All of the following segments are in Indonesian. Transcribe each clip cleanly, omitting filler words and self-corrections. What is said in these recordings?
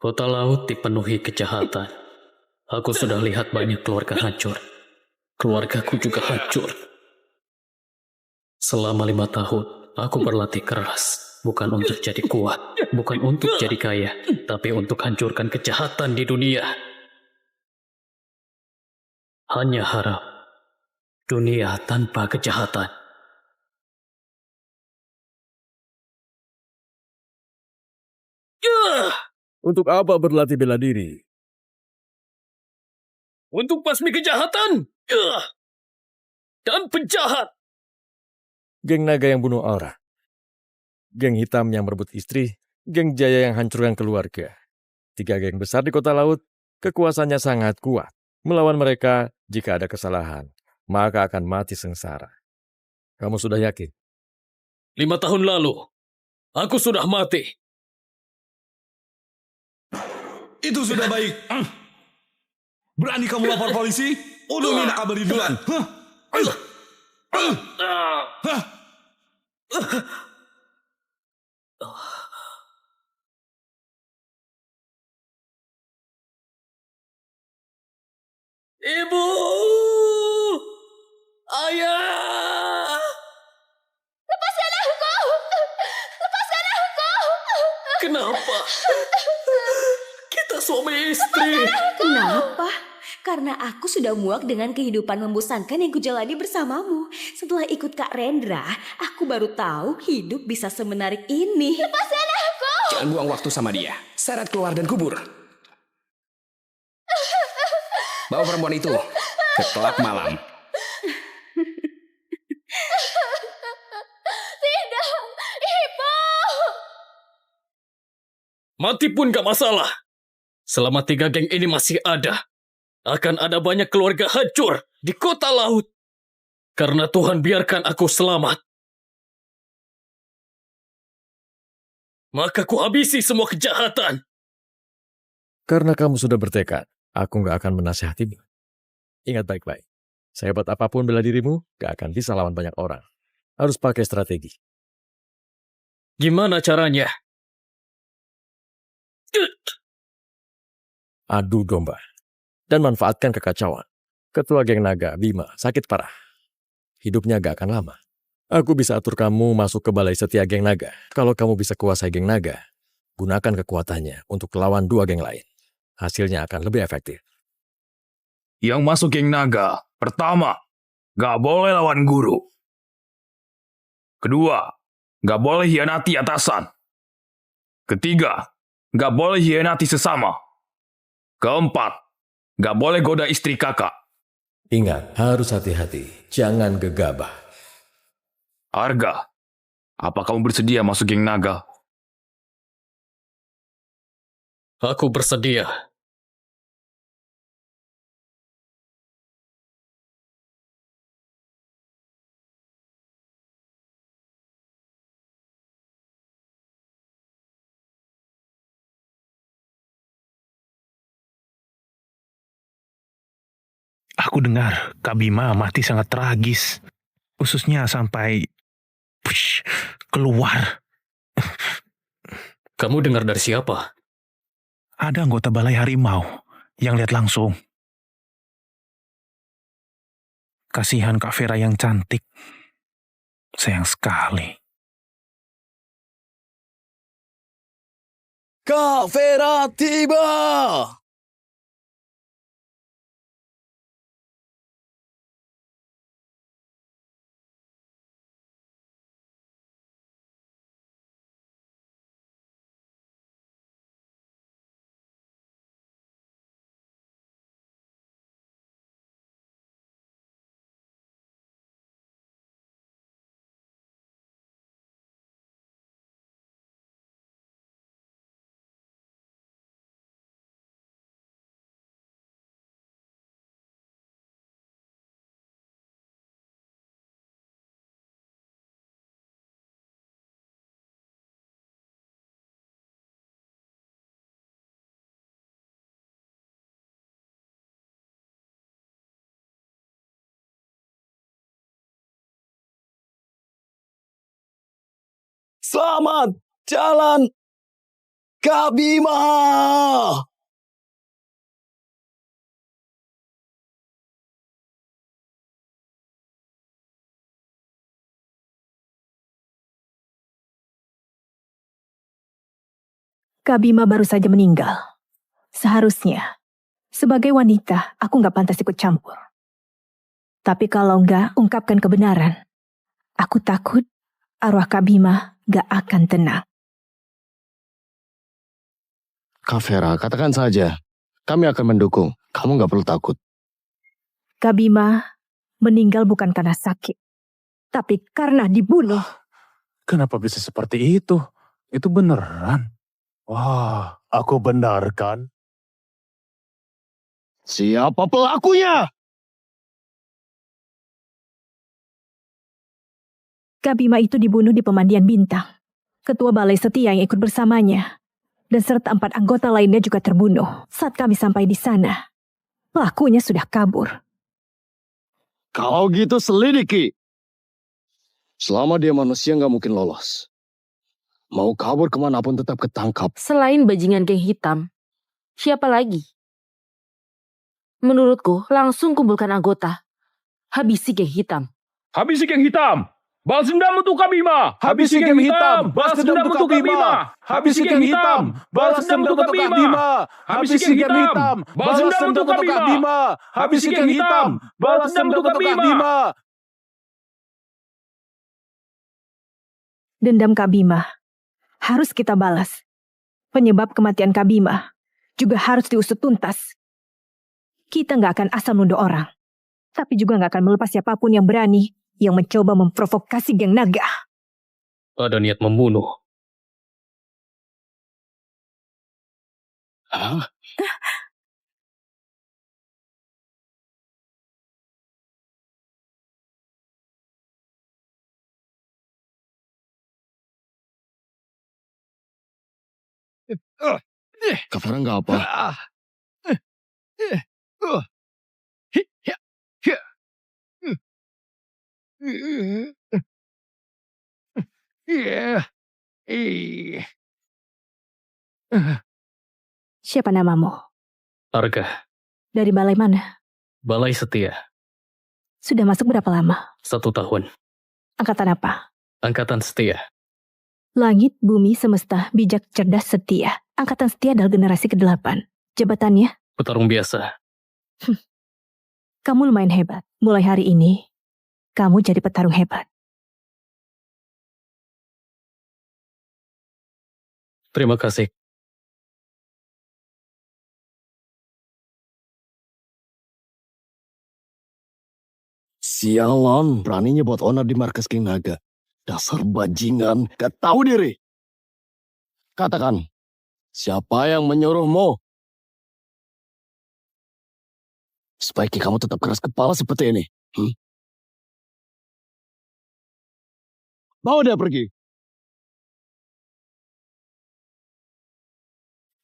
Kota laut dipenuhi kejahatan. Aku sudah lihat banyak keluarga hancur. Keluargaku juga hancur. Selama 5 tahun, aku berlatih keras. Bukan untuk jadi kuat, bukan untuk jadi kaya, tapi untuk hancurkan kejahatan di dunia. Hanya harap dunia tanpa kejahatan. Untuk apa berlatih bela diri? Untuk basmi kejahatan dan penjahat. Geng naga yang bunuh orang. Geng hitam yang merebut istri. Geng jaya yang hancurkan keluarga. 3 geng besar di kota laut, kekuasaannya sangat kuat. Melawan mereka, jika ada kesalahan, maka akan mati sengsara. Kamu sudah yakin? 5 tahun lalu, aku sudah mati. Itu sudah baik. Berani kamu lapor polisi? Udah mina kabari duluan. Ibu! Ayah! Lepaskan aku! Lepaskan aku! Kenapa? Kita suami istri. Kenapa? Karena aku sudah muak dengan kehidupan membosankan yang kujalani bersamamu. Setelah ikut Kak Rendra, aku baru tahu hidup bisa semenarik ini. Lepaskan aku! Jangan buang waktu sama dia. Seret keluar dan kubur. Bawa perempuan itu ke klub malam. Tidak, Ibu! Mati pun gak masalah. Selama 3 geng ini masih ada, akan ada banyak keluarga hancur di kota laut. Karena Tuhan biarkan aku selamat. Maka ku habisi semua kejahatan. Karena kamu sudah bertekad, aku gak akan menasihatimu. Ingat baik-baik, sehebat apapun bela dirimu, gak akan bisa lawan banyak orang. Harus pakai strategi. Gimana caranya? Adu domba. Dan manfaatkan kekacauan. Ketua geng naga, Bima, sakit parah. Hidupnya gak akan lama. Aku bisa atur kamu masuk ke balai setia geng naga. Kalau kamu bisa kuasai geng naga, gunakan kekuatannya untuk lawan 2 geng lain. Hasilnya akan lebih efektif. Yang masuk geng naga, pertama, gak boleh lawan guru. Kedua, gak boleh hianati atasan. Ketiga, gak boleh hianati sesama. Keempat, gak boleh goda istri kakak. Ingat, harus hati-hati. Jangan gegabah. Arga, apa kamu bersedia masuk geng naga? Aku bersedia. Aku dengar Kak Bima mati sangat tragis. Ususnya sampai keluar. Kamu dengar dari siapa? Ada anggota balai harimau yang lihat langsung. Kasihan Kak Vera yang cantik. Sayang sekali. Kak Vera tiba! Selamat jalan, Kak Bima! Kak Bima baru saja meninggal. Seharusnya, sebagai wanita, aku nggak pantas ikut campur. Tapi kalau nggak ungkapkan kebenaran, aku takut arwah Kak Bima nggak akan tenang. Kak Vera, katakan saja. Kami akan mendukung. Kamu nggak perlu takut. Kak Bima meninggal bukan karena sakit, tapi karena dibunuh. Kenapa bisa seperti itu? Itu beneran? Wah, aku benar kan? Siapa pelakunya? Kak Bima itu dibunuh di pemandian Bintang. Ketua Balai Setia yang ikut bersamanya, dan serta 4 anggota lainnya juga terbunuh. Saat kami sampai di sana, pelakunya sudah kabur. Kalau gitu selidiki. Selama dia manusia nggak mungkin lolos. Mau kabur kemanapun tetap ketangkap. Selain bajingan geng hitam, siapa lagi? Menurutku, langsung kumpulkan anggota. Habisi geng hitam. Habisi geng hitam! Balas dendam untuk Kak Bima! Habisi geng hitam! Balas dendam untuk Kak Bima! Habisi geng hitam! Balas dendam untuk Kak Bima! Habisi geng hitam! Balas dendam untuk Kak Bima! Habisi geng hitam! Balas dendam untuk Kak Bima! Dendam Kak Bima harus kita balas. Penyebab kematian Kak Bima juga harus diusut tuntas. Kita nggak akan asal nuduh orang, tapi juga nggak akan melepas siapapun yang berani yang mencoba memprovokasi geng naga. Ada niat membunuh. Hah? Kak Vera nggak apa. Siapa namamu? Arga, Dari balai mana? Balai Setia, Sudah masuk berapa lama? 1 tahun. Angkatan apa? Angkatan Setia. Langit, bumi, semesta, bijak, cerdas, setia. Angkatan setia adalah generasi ke-8. Jabatannya? Petarung biasa. Kamu lumayan hebat. Mulai hari ini, kamu jadi petarung hebat. Terima kasih. Sialan, beraninya buat onar di markas geng naga. Dasar bajingan, gak tahu diri. Katakan, siapa yang menyuruhmu? Sebaiknya kamu tetap keras kepala seperti ini. Bawa dia pergi.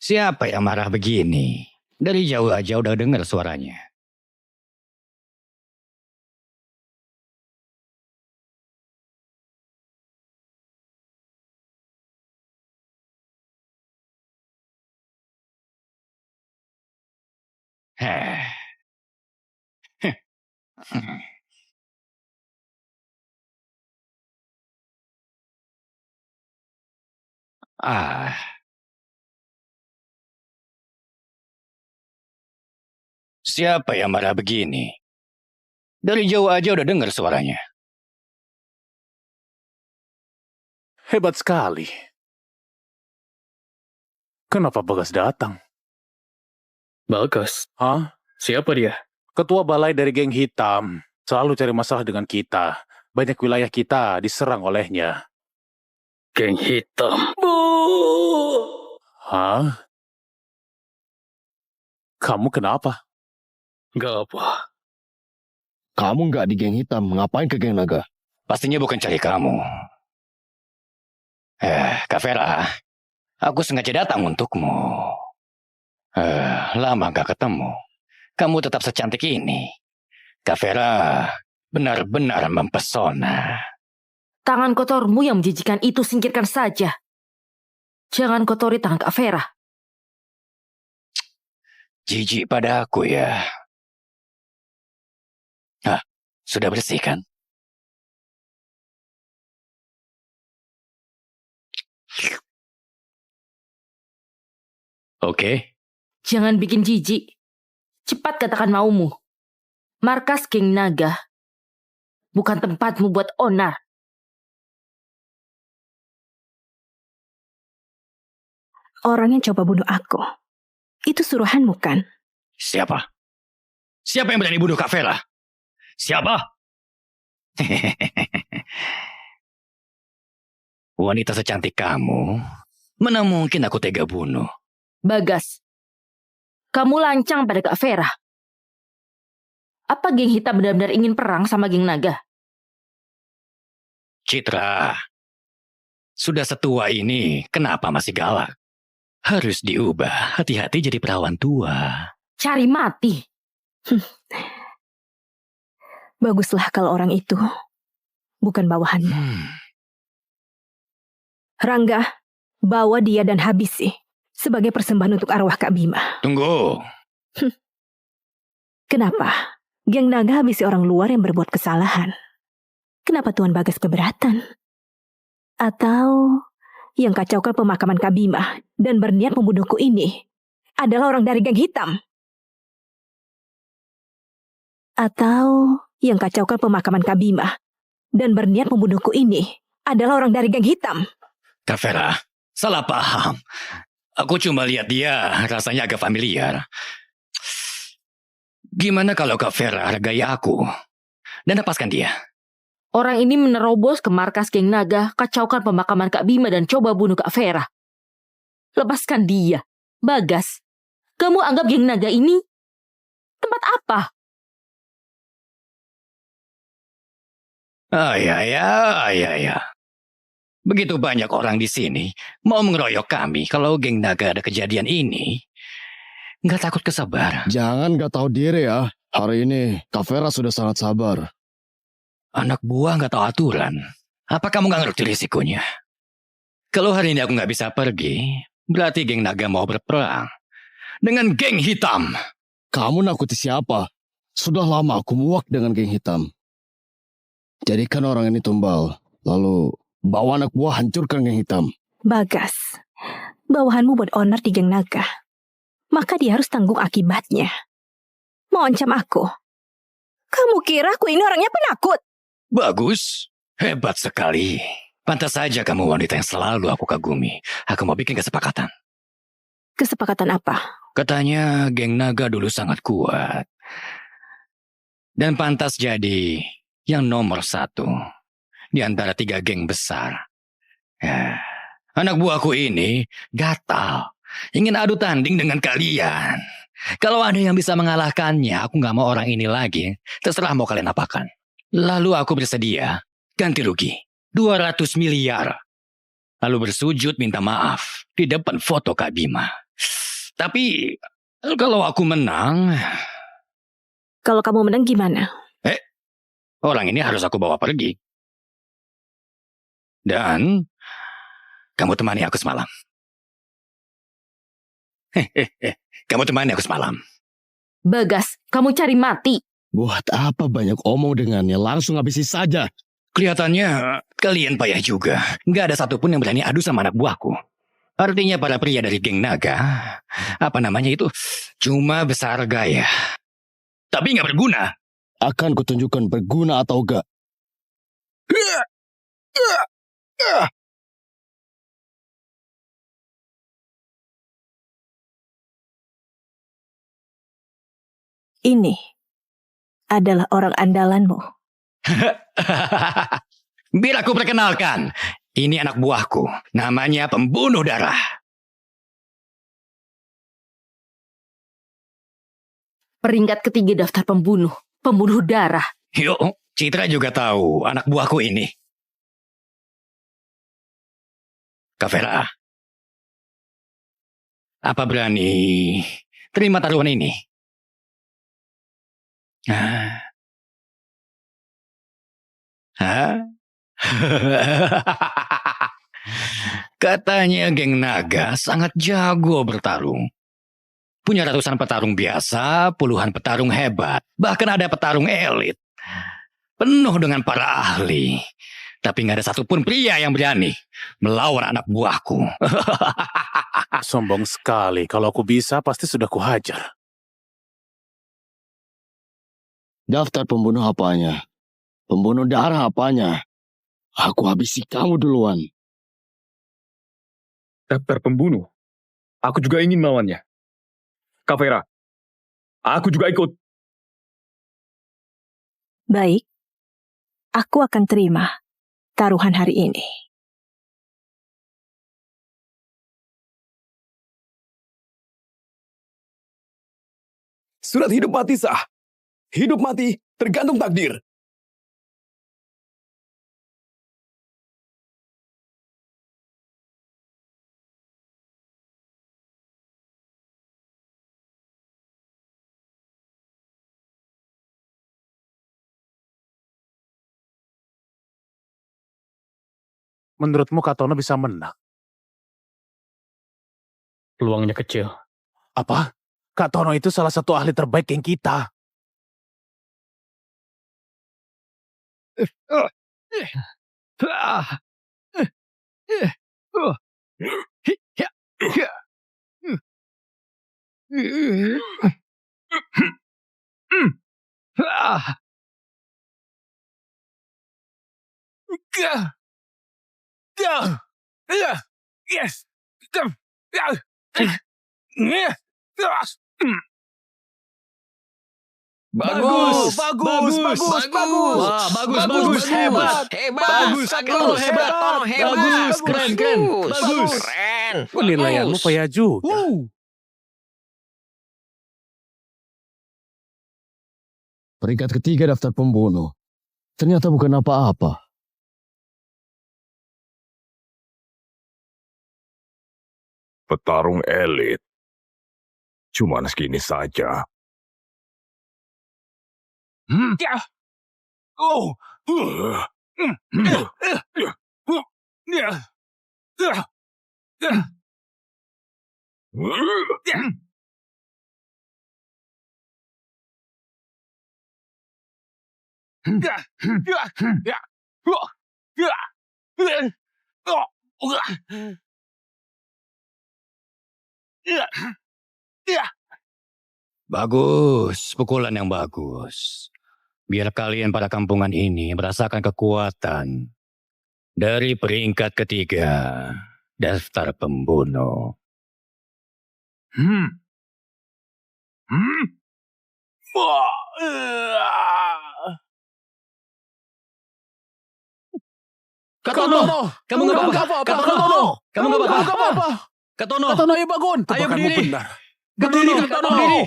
Siapa yang marah begini? Dari jauh aja udah dengar suaranya. Heh. Ah. Siapa yang marah begini? Dari jauh aja udah dengar suaranya. Hebat sekali. Kenapa Bagas datang? Bagas. Hah? Siapa dia? Ketua balai dari geng hitam. Selalu cari masalah dengan kita. Banyak wilayah kita diserang olehnya. Geng hitam. Bu! Hah? Kamu kenapa? Gak apa. Kamu nggak di geng hitam, ngapain ke geng naga? Pastinya bukan cari kamu. Kak Vera, aku sengaja datang untukmu. Lama gak ketemu. Kamu tetap secantik ini. Kak Vera benar-benar mempesona. Tangan kotormu yang menjijikan itu singkirkan saja. Jangan kotori tangan Kak Vera. Jijik pada aku ya. Sudah bersih kan? Oke. Jangan bikin jijik. Cepat katakan maumu. Markas geng naga bukan tempatmu buat onar. Orang yang coba bunuh aku, itu suruhanmu kan? Siapa? Siapa yang berani bunuh Kak Vera? Siapa? Wanita secantik kamu, mana mungkin aku tega bunuh? Bagas, kamu lancang pada Kak Vera. Apa geng hitam benar-benar ingin perang sama geng naga? Citra, sudah setua ini, kenapa masih galak? Harus diubah, hati-hati jadi perawan tua. Cari mati. Baguslah kalau orang itu bukan bawahanmu. Rangga, bawa dia dan habisi sebagai persembahan untuk arwah Kak Bima. Tunggu. Kenapa? Geng naga habisi orang luar yang berbuat kesalahan. Kenapa Tuan Bagas keberatan? Atau yang kacaukan pemakaman Kak Bima dan berniat membunuhku ini adalah orang dari geng hitam? Atau yang kacaukan pemakaman Kak Bima dan berniat membunuhku ini adalah orang dari geng hitam? Kak Vera, salah paham. Aku cuma lihat dia, rasanya agak familiar. Gimana kalau Kak Vera hargai aku dan lepaskan dia? Orang ini menerobos ke markas geng naga, kacaukan pemakaman Kak Bima dan coba bunuh Kak Vera. Lepaskan dia. Bagas, kamu anggap geng naga ini tempat apa? Ya. Begitu banyak orang di sini mau mengeroyok kami kalau geng naga ada kejadian ini. Nggak takut kesabar. Jangan gak tahu diri ya. Hari ini Kak Vera sudah sangat sabar. Anak buah nggak tahu aturan. Apa kamu nggak ngerti risikonya? Kalau hari ini aku nggak bisa pergi, berarti geng naga mau berperang dengan geng hitam. Kamu nakuti siapa? Sudah lama aku muak dengan geng hitam. Jadikan orang ini tumbal, lalu bawa anak buah hancurkan geng hitam. Bagas, bawahanmu buat onar di geng naga. Maka dia harus tanggung akibatnya. Mau ancam aku? Kamu kira aku ini orangnya penakut? Bagus, hebat sekali. Pantas saja kamu wanita yang selalu aku kagumi. Aku mau bikin kesepakatan. Kesepakatan apa? Katanya geng naga dulu sangat kuat. Dan pantas jadi yang nomor 1 di antara 3 geng besar. Ya, anak buahku ini gatal. Ingin adu tanding dengan kalian. Kalau ada yang bisa mengalahkannya, aku gak mau orang ini lagi. Terserah mau kalian apakan. Lalu aku bersedia ganti rugi 200 miliar. Lalu bersujud minta maaf di depan foto Kak Bima. Tapi kalau aku menang... Kalau kamu menang gimana? Orang ini harus aku bawa pergi. Dan kamu temani aku semalam. Kamu temani aku semalam. Bagas, kamu cari mati. Buat apa banyak omong dengannya? Langsung habisi saja. Kelihatannya kalian payah juga. Nggak ada satupun yang berani adu sama anak buahku. Artinya para pria dari geng naga, apa namanya itu, cuma besar gaya. Tapi nggak berguna. Akan kutunjukkan berguna atau enggak. Ini adalah orang andalanmu. Biar aku perkenalkan. Ini anak buahku. Namanya Pembunuh Darah. Peringkat ketiga daftar pembunuh. Pembunuh darah. Yuk, Citra juga tahu anak buahku ini. Kak Vera, apa berani terima taruhan ini? Katanya geng naga sangat jago bertarung. Punya ratusan petarung biasa, puluhan petarung hebat, bahkan ada petarung elit. Penuh dengan para ahli. Tapi nggak ada satupun pria yang berani melawan anak buahku. Sombong sekali. Kalau aku bisa, pasti sudah kuhajar. Daftar pembunuh apanya? Pembunuh darah apanya? Aku habisi kamu duluan. Daftar pembunuh. Aku juga ingin melawannya. Kak Vera, aku juga ikut. Baik, aku akan terima taruhan hari ini. Surat hidup mati sah. Hidup mati tergantung takdir. Menurutmu Katono bisa menang? Peluangnya kecil. Apa? Katono itu salah satu ahli terbaik geng kita. Bagus, bagus, bagus, bagus. Wah, bagus, hebat. Bagus, Katono hebat. Bagus, Keren. Bagus. Keren. Penilaianmu payah juga. Peringkat ketiga daftar pembunuh. Ternyata bukan apa-apa. Petarung elit. Cuman segini saja. Bagus, pukulan yang bagus. Biar kalian pada kampungan ini merasakan kekuatan dari peringkat ketiga daftar pembunuh. Katono, kamu nggak apa-apa. Katono, kamu nggak apa-apa. Katono, ayo bangun. ayo Tebakanmu berdiri. benar. Berdiri, Katono, berdiri.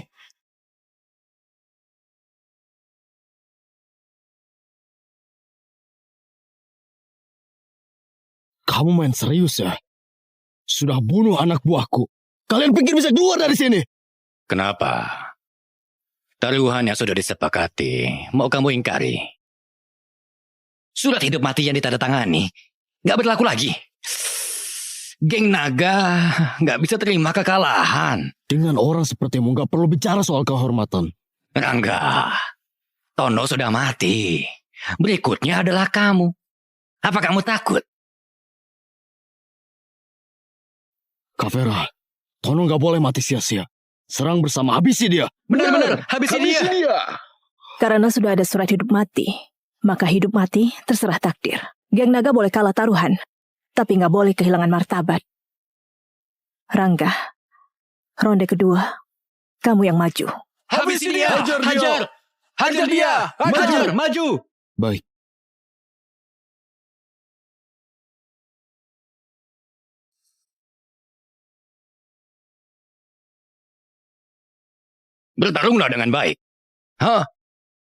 Kamu main serius ya? Sudah bunuh anak buahku. Kalian pikir bisa keluar dari sini? Kenapa? Taruhan yang sudah disepakati, mau kamu ingkari? Surat hidup mati yang ditandatangani, nggak berlaku lagi. Geng Naga nggak bisa terima kekalahan. Dengan orang sepertimu nggak perlu bicara soal kehormatan. Rangga, Tono sudah mati. Berikutnya adalah kamu. Apa kamu takut? Kak Vera, Tono nggak boleh mati sia-sia. Serang bersama, habisi dia. Benar-benar, habisi dia. Karena sudah ada surat hidup mati, maka hidup mati terserah takdir. Geng Naga boleh kalah taruhan, tapi nggak boleh kehilangan martabat. Rangga, ronde kedua, kamu yang maju. Habisi dia. Hajar dia. Maju. Baik. Bertarunglah dengan baik. Hah?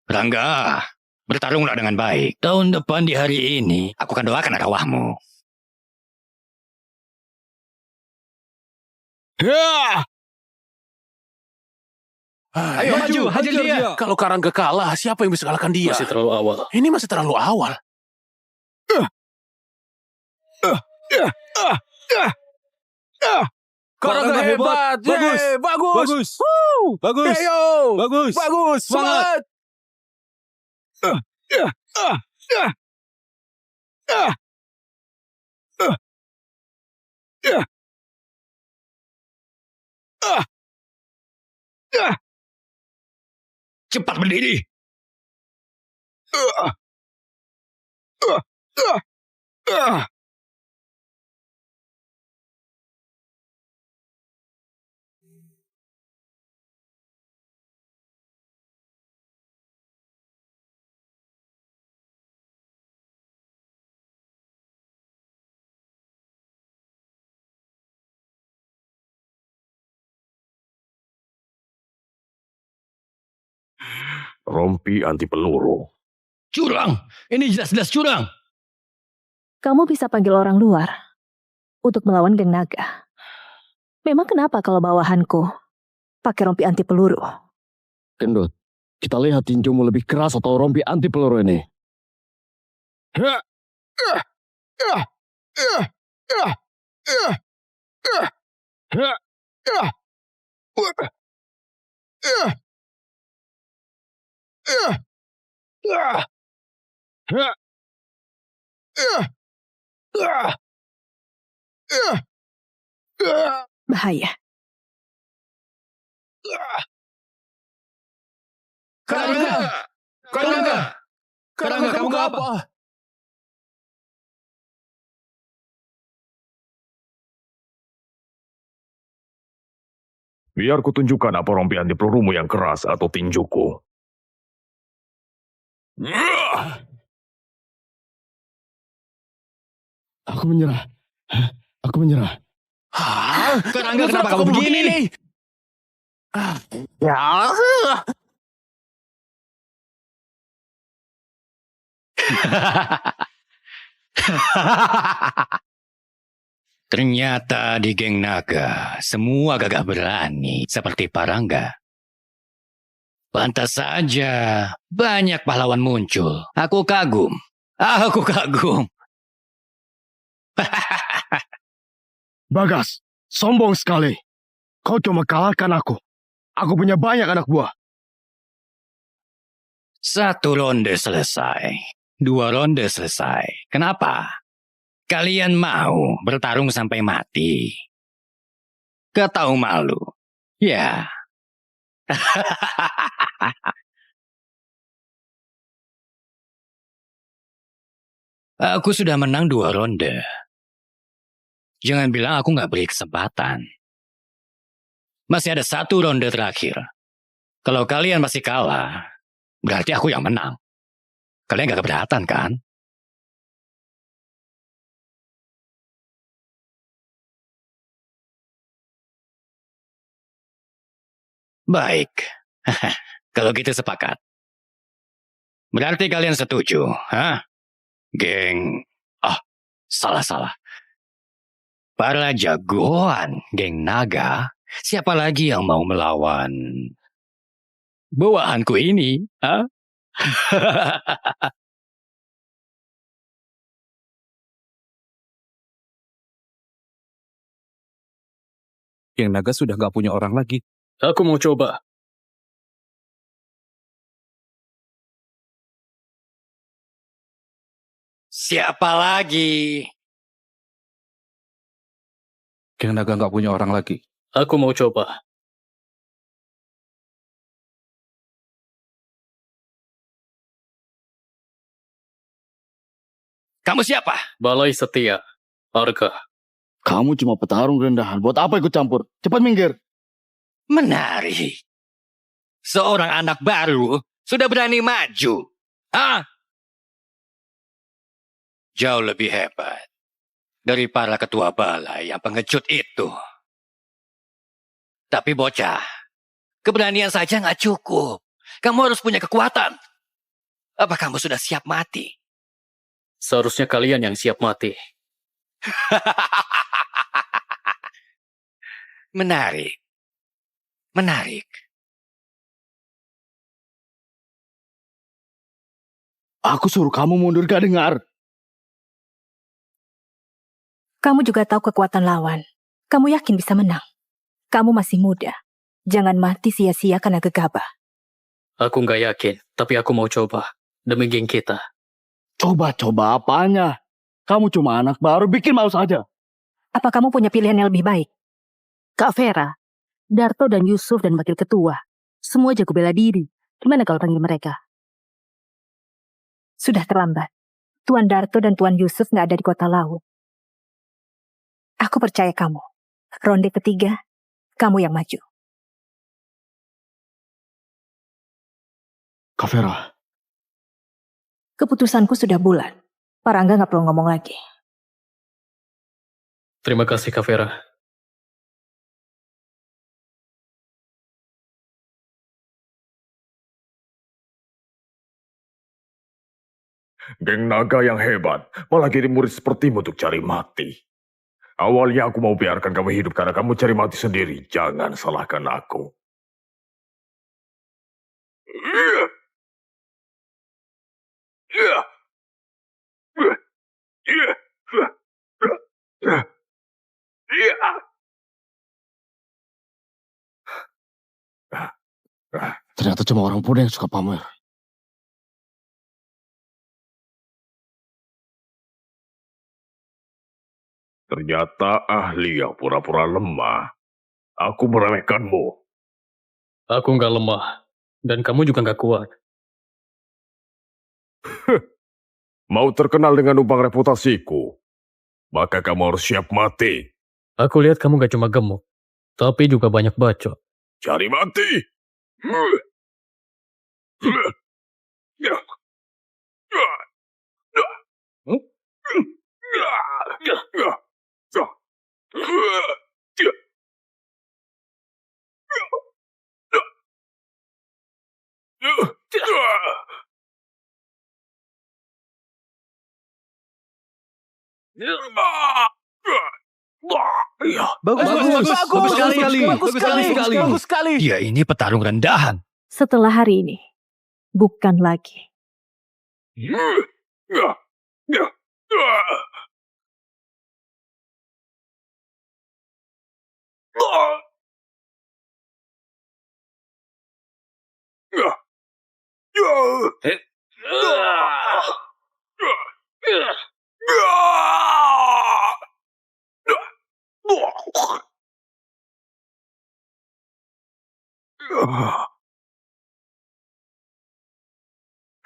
Rangga, bertarunglah dengan baik. Tahun depan di hari ini, aku akan doakan arwahmu. Ya! Ayo maju, hajar dia. Kalau Karangga kalah, siapa yang bisa kalahkan dia? Masih terlalu awal. Ini masih terlalu awal. Karangga hebat. Bagus. Yeay, bagus. Bagus. Ayo. Bagus. Bagus. Semangat. Cepat berdiri. Rompi anti peluru. Curang. Ini jelas-jelas curang. Kamu bisa panggil orang luar untuk melawan geng naga. Memang kenapa kalau bawahanku pakai rompi anti peluru? Gendut, kita lihat tinjumu lebih keras atau rompi anti peluru ini. Bahaya. Karangga, kamu apa? Biar kutunjukkan apa rompi anti pelurumu yang keras atau tinjuku. Aku menyerah. Aku menyerah. Karangga, kenapa kamu begini nih? Ternyata di geng naga semua gagah berani seperti Parangga. Pantas saja banyak pahlawan muncul. Aku kagum. Aku kagum. Bagas, sombong sekali. Kau cuma kalahkan aku. Aku punya banyak anak buah. Satu ronde selesai. 2 ronde selesai. Kenapa? Kalian mau bertarung sampai mati? Gak tahu malu. Ya. Aku sudah menang 2 ronde. Jangan bilang aku gak beri kesempatan. Masih ada 1 ronde terakhir. Kalau kalian masih kalah, berarti aku yang menang. Kalian gak keberatan kan? Baik. Kalau gitu sepakat. Berarti kalian setuju, hah? Geng... salah. Para jagoan geng naga, siapa lagi yang mau melawan bawahanku ini, hah? Geng naga sudah gak punya orang lagi. Aku mau coba. Siapa lagi? Geng naga gak punya orang lagi. Aku mau coba. Kamu siapa? Balai Setia. Arga. Kamu cuma petarung rendahan. Buat apa ikut campur? Cepat minggir. Menarik. Seorang anak baru sudah berani maju. Jauh lebih hebat dari para ketua balai yang pengecut itu. Tapi bocah, keberanian saja nggak cukup. Kamu harus punya kekuatan. Apa kamu sudah siap mati? Seharusnya kalian yang siap mati. Menarik. Aku suruh kamu mundur, gak dengar. Kamu juga tahu kekuatan lawan. Kamu yakin bisa menang? Kamu masih muda. Jangan mati sia-sia karena gegabah. Aku nggak yakin, tapi aku mau coba. Demi geng kita. Coba-coba apanya? Kamu cuma anak baru, bikin malu saja. Apa kamu punya pilihan yang lebih baik? Kak Vera, Darto dan Yusuf dan wakil ketua. Semua jago bela diri. Gimana kalau panggil mereka? Sudah terlambat. Tuan Darto dan Tuan Yusuf nggak ada di kota laut. Aku percaya kamu. Ronde ketiga, kamu yang maju. Kak Vera, Keputusanku sudah bulat. Pak Rangga nggak perlu ngomong lagi. Terima kasih, Kak Vera. Geng naga yang hebat, malah kirim murid sepertimu untuk cari mati. Awalnya aku mau biarkan kamu hidup karena kamu cari mati sendiri. Jangan salahkan aku. ternyata cuma orang bodoh yang suka pamer. Ternyata ahli yang pura-pura lemah. Aku meremehkanmu. Aku nggak lemah. Dan kamu juga nggak kuat. Mau terkenal dengan numpang reputasiku, maka kamu harus siap mati. Aku lihat kamu nggak cuma gemuk, tapi juga banyak bacot. Cari mati! Bagus sekali. Dia ini petarung rendahan. Setelah hari ini, bukan lagi.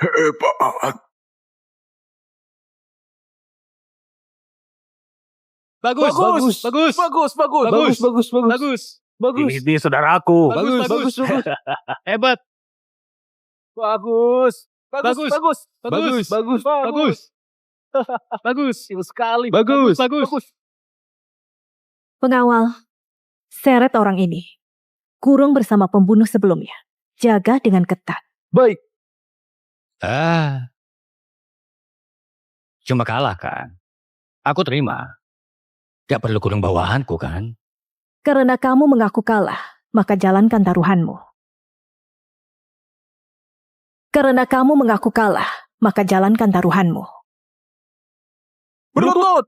Hebat. Bagus. Ini saudaraku. Bagus. Hebat. Bagus. Sekali. Bagus. Pengawal, seret orang ini. Kurung bersama pembunuh sebelumnya. Jaga dengan ketat. Baik. Cuma kalah kan? Aku terima. Gak perlu kurung bawahanku kan? Karena kamu mengaku kalah, maka jalankan taruhanmu. Karena kamu mengaku kalah, maka jalankan taruhanmu. Berlutut.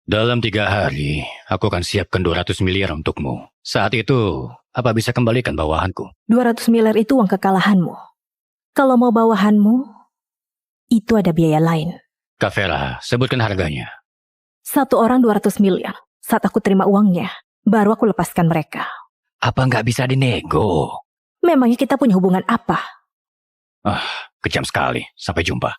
Dalam 3 hari, aku akan siapkan 200 miliar untukmu. Saat itu, apa bisa kembalikan bawahanku? 200 miliar itu uang kekalahanmu. Kalau mau bawahanmu, itu ada biaya lain. Kak Vera, sebutkan harganya. Satu orang 200 miliar. Saat aku terima uangnya, baru aku lepaskan mereka. Apa nggak bisa dinego? Memangnya kita punya hubungan apa? Kejam sekali. Sampai jumpa.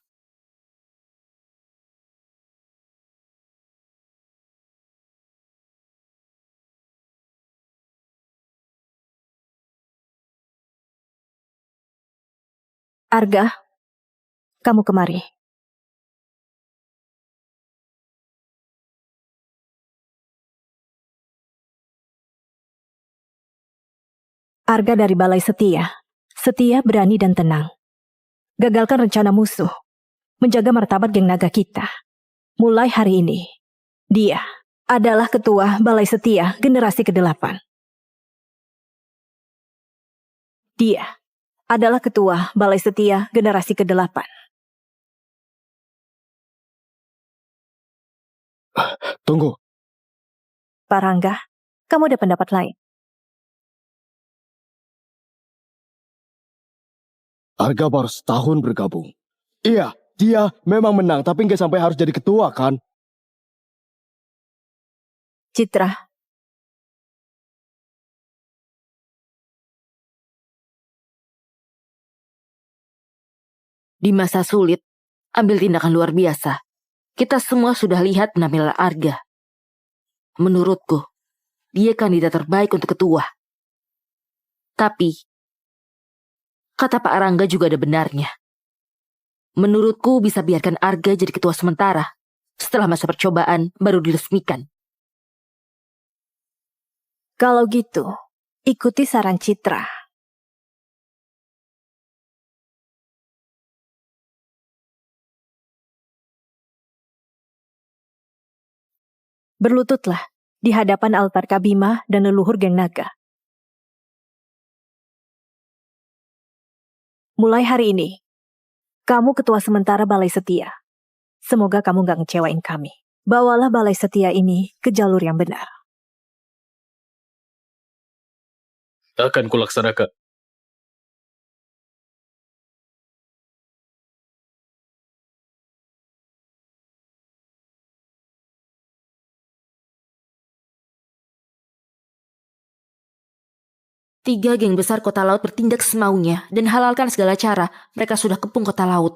Arga, kamu kemari. Arga dari Balai Setia. Setia, berani, dan tenang. Gagalkan rencana musuh. Menjaga martabat geng naga kita. Mulai hari ini, dia adalah ketua Balai Setia generasi ke-8. Dia adalah ketua Balai Setia generasi ke-8. Tunggu. Pak Rangga, kamu ada pendapat lain? Arga baru setahun bergabung. Iya, dia memang menang, tapi nggak sampai harus jadi ketua, kan? Citra, Di masa sulit, ambil tindakan luar biasa. Kita semua sudah lihat penampilan Arga. Menurutku, dia kandidat terbaik untuk ketua. Tapi, kata Pak Rangga juga ada benarnya. Menurutku bisa biarkan Arga jadi ketua sementara. Setelah masa percobaan, baru diresmikan. kalau gitu, ikuti saran Citra. Berlututlah di hadapan altar Kabima dan leluhur geng naga. Mulai hari ini, kamu ketua sementara Balai Setia. Semoga kamu gak ngecewain kami. Bawalah Balai Setia ini ke jalur yang benar. Akan kulaksanakan. Tiga geng besar kota laut bertindak semaunya dan halalkan segala cara. Mereka sudah kepung kota laut.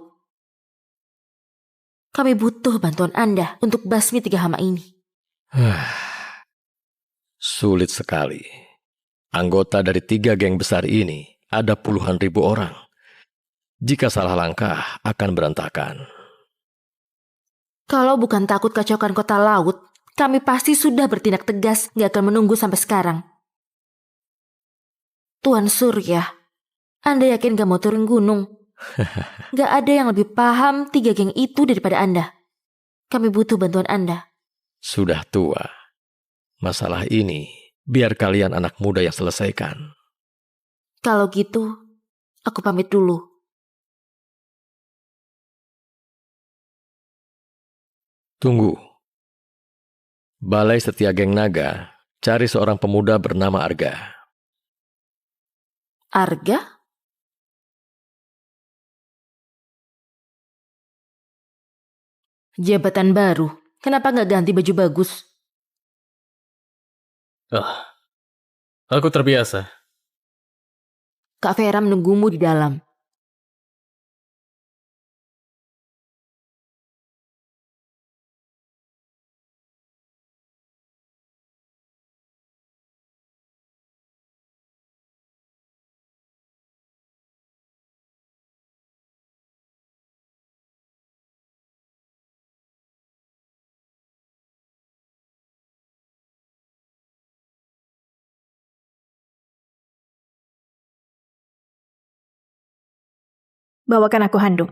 Kami butuh bantuan Anda untuk basmi tiga hama ini. Sulit sekali. Anggota dari 3 geng besar ini ada puluhan ribu orang. Jika salah langkah, akan berantakan. Kalau bukan takut kacaukan kota laut, kami pasti sudah bertindak tegas, gak akan menunggu sampai sekarang. Tuan Surya, Anda yakin gak mau turun gunung? Gak ada yang lebih paham 3 geng itu daripada Anda. Kami butuh bantuan Anda. Sudah tua. Masalah ini, biar kalian anak muda yang selesaikan. Kalau gitu, aku pamit dulu. Tunggu. Balai Setia Geng Naga cari seorang pemuda bernama Arga. Arga? Jabatan baru. Kenapa gak ganti baju bagus? Aku terbiasa. Kak Vera menunggumu di dalam. Bawakan aku handuk.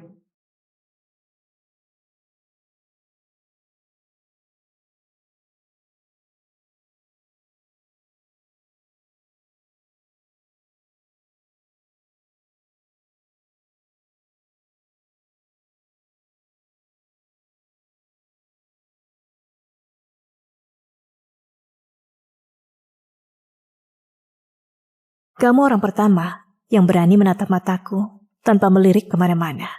Kamu orang pertama yang berani menatap mataku tanpa melirik kemana-mana.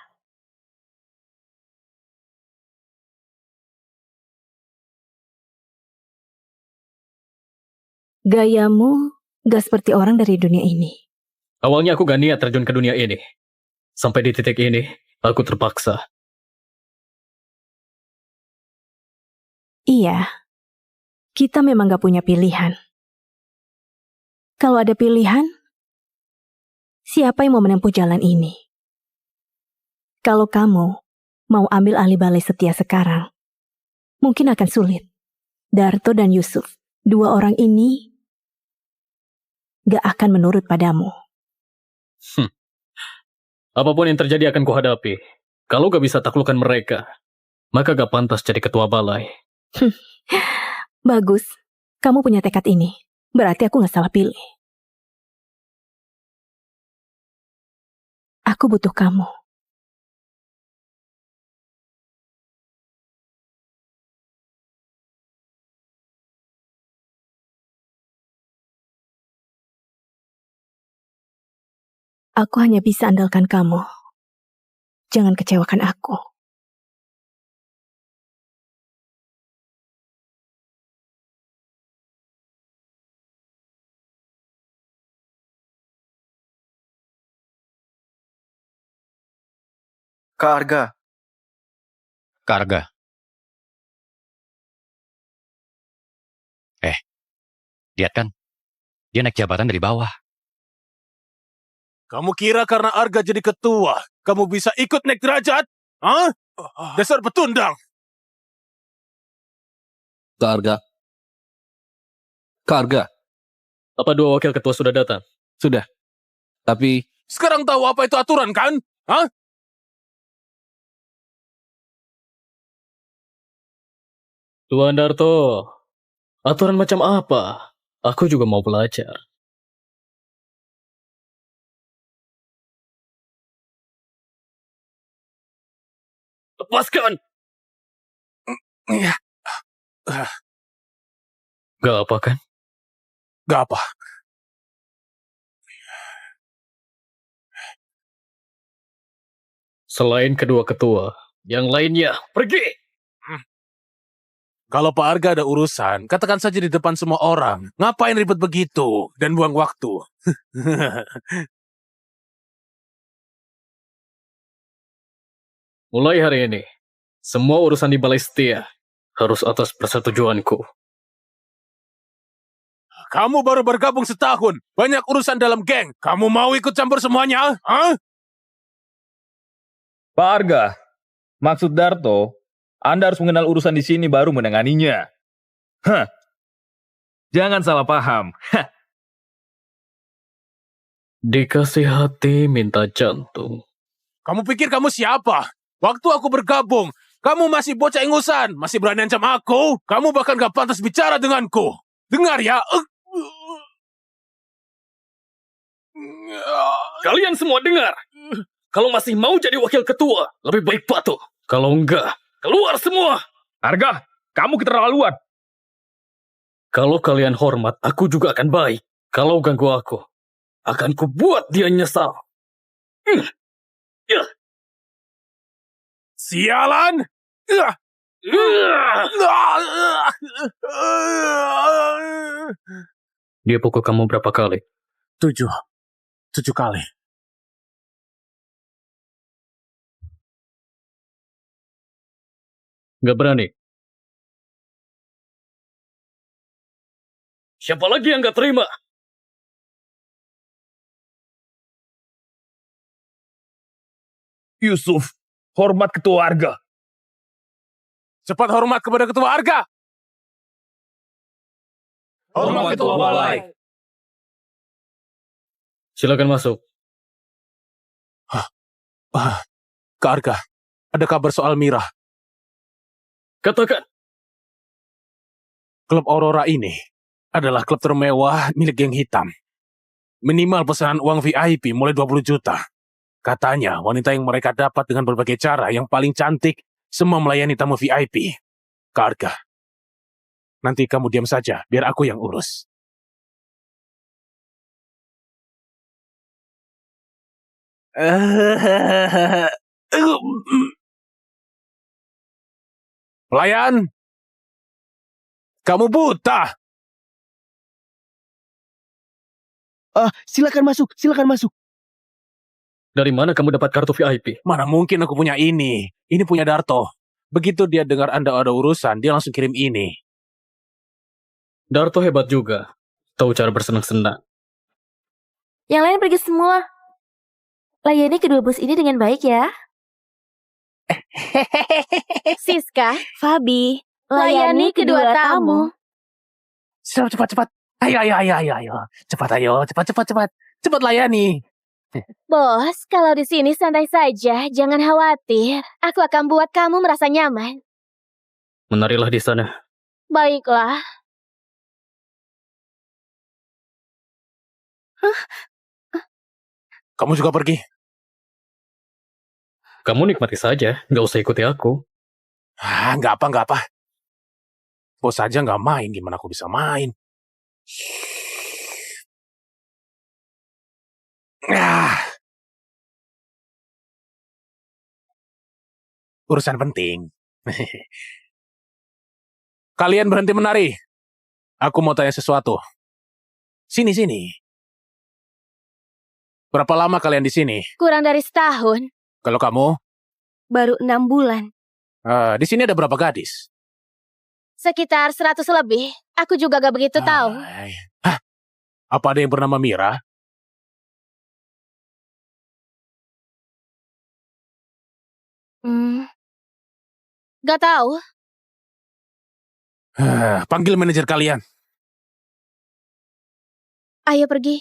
Gayamu gak seperti orang dari dunia ini. Awalnya aku gak niat terjun ke dunia ini. Sampai di titik ini, aku terpaksa. Iya, kita memang gak punya pilihan. Kalau ada pilihan, siapa yang mau menempuh jalan ini? Kalau kamu mau ambil alih balai setia sekarang, mungkin akan sulit. Darto dan Yusuf, dua orang ini gak akan menurut padamu. Apapun yang terjadi akan kuhadapi. Kalau gak bisa taklukkan mereka, maka gak pantas jadi ketua balai. Bagus, kamu punya tekad ini. Berarti aku gak salah pilih. Aku butuh kamu. Aku hanya bisa andalkan kamu. Jangan kecewakan aku. Kak Arga. Karga. Lihat kan? Dia naik jabatan dari bawah. Kamu kira karena Arga jadi ketua, kamu bisa ikut naik derajat? Hah? Dasar petundang. Kak Arga. Kak Arga. Apa dua wakil ketua sudah datang? Sudah. Tapi... Sekarang tahu apa itu aturan, kan? Hah? Tuan Darto, aturan macam apa? Aku juga mau belajar. Lepaskan! Iya. Gak apa kan? Gak apa. Selain kedua ketua, yang lainnya pergi! Kalau Pak Arga ada urusan, katakan saja di depan semua orang. Ngapain ribet begitu dan buang waktu? Mulai hari ini, semua urusan di balai setia harus atas persetujuanku. Kamu baru bergabung setahun, banyak urusan dalam geng. Kamu mau ikut campur semuanya? Hah? Pak Arga, maksud Darto, Anda harus mengenal urusan di sini baru menanganinya. Hah. Jangan salah paham. Dikasih hati minta jantung. Kamu pikir kamu siapa? Waktu aku bergabung, kamu masih bocah ingusan, masih berani ancam aku. Kamu bahkan gak pantas bicara denganku. Dengar ya. Kalian semua dengar. Kalau masih mau jadi wakil ketua, lebih baik patuh. Kalau enggak, keluar semua. Arga, kamu keterlaluan. Kalau kalian hormat, aku juga akan baik. Kalau ganggu aku, akan kubuat dia nyesal. Sialan! Dia pukul kamu berapa kali? 7 kali. Gak berani. Siapa lagi yang gak terima? Yusuf, hormat ketua Arga. Cepat hormat kepada ketua Arga. Hormat ketua balai. Silakan masuk. Kak Arga, ada kabar soal Mira. Katakan. Klub Aurora ini adalah klub termewah milik geng hitam. Minimal pesanan uang VIP mulai 20 juta. Katanya wanita yang mereka dapat dengan berbagai cara yang paling cantik semua melayani tamu VIP. Kak Arga, nanti kamu diam saja biar aku yang urus. Pelayan, kamu buta. Silakan masuk, silakan masuk. Dari mana kamu dapat kartu VIP? Mana mungkin aku punya ini. Ini punya Darto. Begitu dia dengar Anda ada urusan, dia langsung kirim ini. Darto hebat juga. Tahu cara bersenang-senang. Yang lain pergi semua. Layani kedua bos ini dengan baik ya. Siska, Fabi, layani kedua tamu. Cepat. Ayo. Cepat layani. Bos, kalau di sini santai saja, jangan khawatir. Aku akan buat kamu merasa nyaman. Menarilah di sana. Baiklah. Kamu juga pergi. Kamu nikmati saja, nggak usah ikuti aku. Nggak apa. Bos saja nggak main, gimana aku bisa main? Urusan penting. Kalian berhenti menari. Aku mau tanya sesuatu. Sini. Berapa lama kalian di sini? Kurang dari setahun. Kalau kamu? baru 6 bulan. Di sini ada berapa gadis? Sekitar 100 lebih. Aku juga gak begitu tahu. Hah? Apa ada yang bernama Mira? Gak tahu. Panggil manajer kalian. Ayo pergi.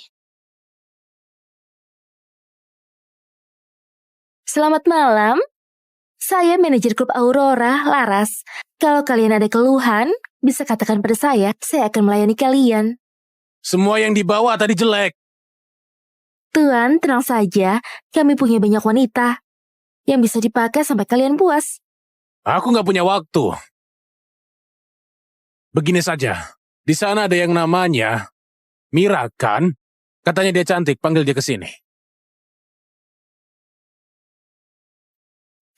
Selamat malam. Saya manajer klub Aurora, Laras. Kalau kalian ada keluhan, bisa katakan pada saya akan melayani kalian. Semua yang dibawa tadi jelek. Tuan, tenang saja. Kami punya banyak wanita yang bisa dipakai sampai kalian puas. Aku nggak punya waktu. Begini saja. Di sana ada yang namanya Mira, kan? Katanya dia cantik, panggil dia ke sini.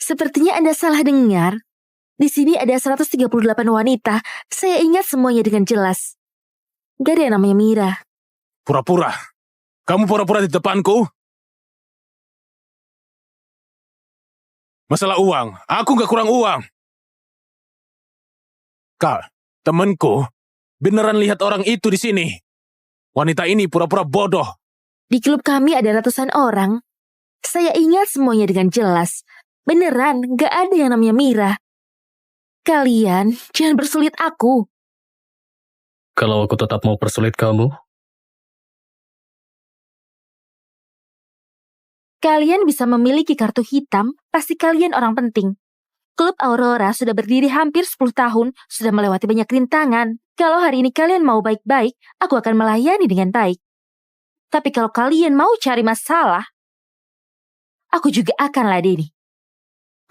Sepertinya Anda salah dengar. Di sini ada 138 wanita. Saya ingat semuanya dengan jelas. Gak ada yang namanya Mira. Pura-pura. Kamu pura-pura di depanku? Masalah uang. Aku nggak kurang uang. Kak, temanku beneran lihat orang itu di sini. Wanita ini pura-pura bodoh. Di klub kami ada ratusan orang. Saya ingat semuanya dengan jelas. Beneran, gak ada yang namanya Mira. Kalian jangan bersulit aku. Kalau aku tetap mau persulit kamu, kalian bisa memiliki kartu hitam, pasti kalian orang penting. Klub Aurora sudah berdiri hampir 10 tahun, sudah melewati banyak rintangan. Kalau hari ini kalian mau baik-baik, aku akan melayani dengan baik. Tapi kalau kalian mau cari masalah, aku juga akan ladeni.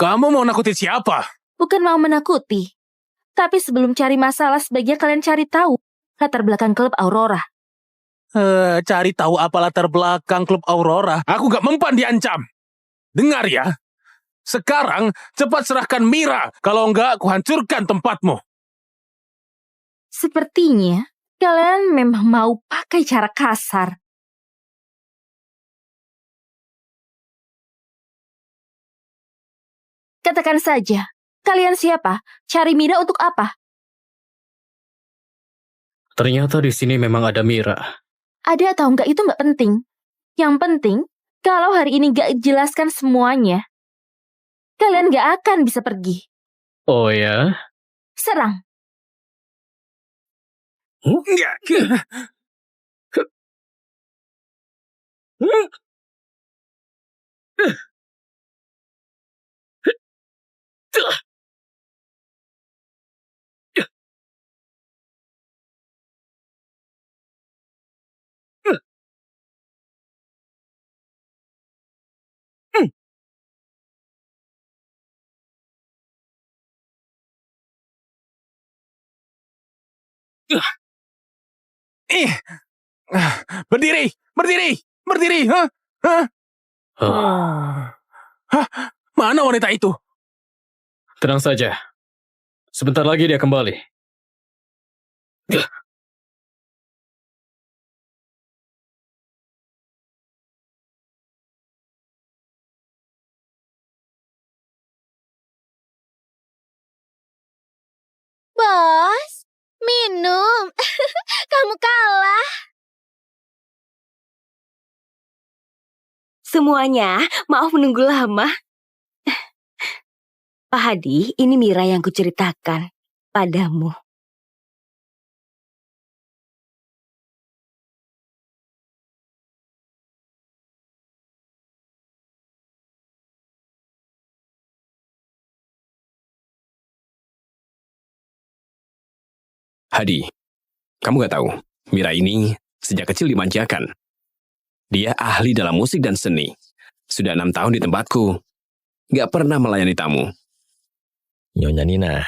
Kamu mau nakutin siapa? Bukan mau menakuti. Tapi sebelum cari masalah, sebaiknya kalian cari tahu latar belakang klub Aurora. Cari tahu apa latar belakang klub Aurora? Aku gak mempan diancam. Dengar ya. Sekarang cepat serahkan Mira. Kalau enggak, aku hancurkan tempatmu. Sepertinya kalian memang mau pakai cara kasar. Katakan saja, kalian siapa? Cari Mira untuk apa? ternyata di sini memang ada Mira. Ada atau enggak itu enggak penting. Yang penting, kalau hari ini enggak jelaskan semuanya, kalian enggak akan bisa pergi. Oh ya? Serang. Berdiri. Mana wanita itu? Tenang saja. Sebentar lagi dia kembali. Bos, minum. Kamu kalah. Semuanya, maaf menunggu lama. Pak Hadi, ini Mira yang kuceritakan padamu. Hadi, kamu gak tahu, Mira ini sejak kecil dimanjakan. Dia ahli dalam musik dan seni. Sudah 6 tahun di tempatku. Gak pernah melayani tamu. Nyonya Nina,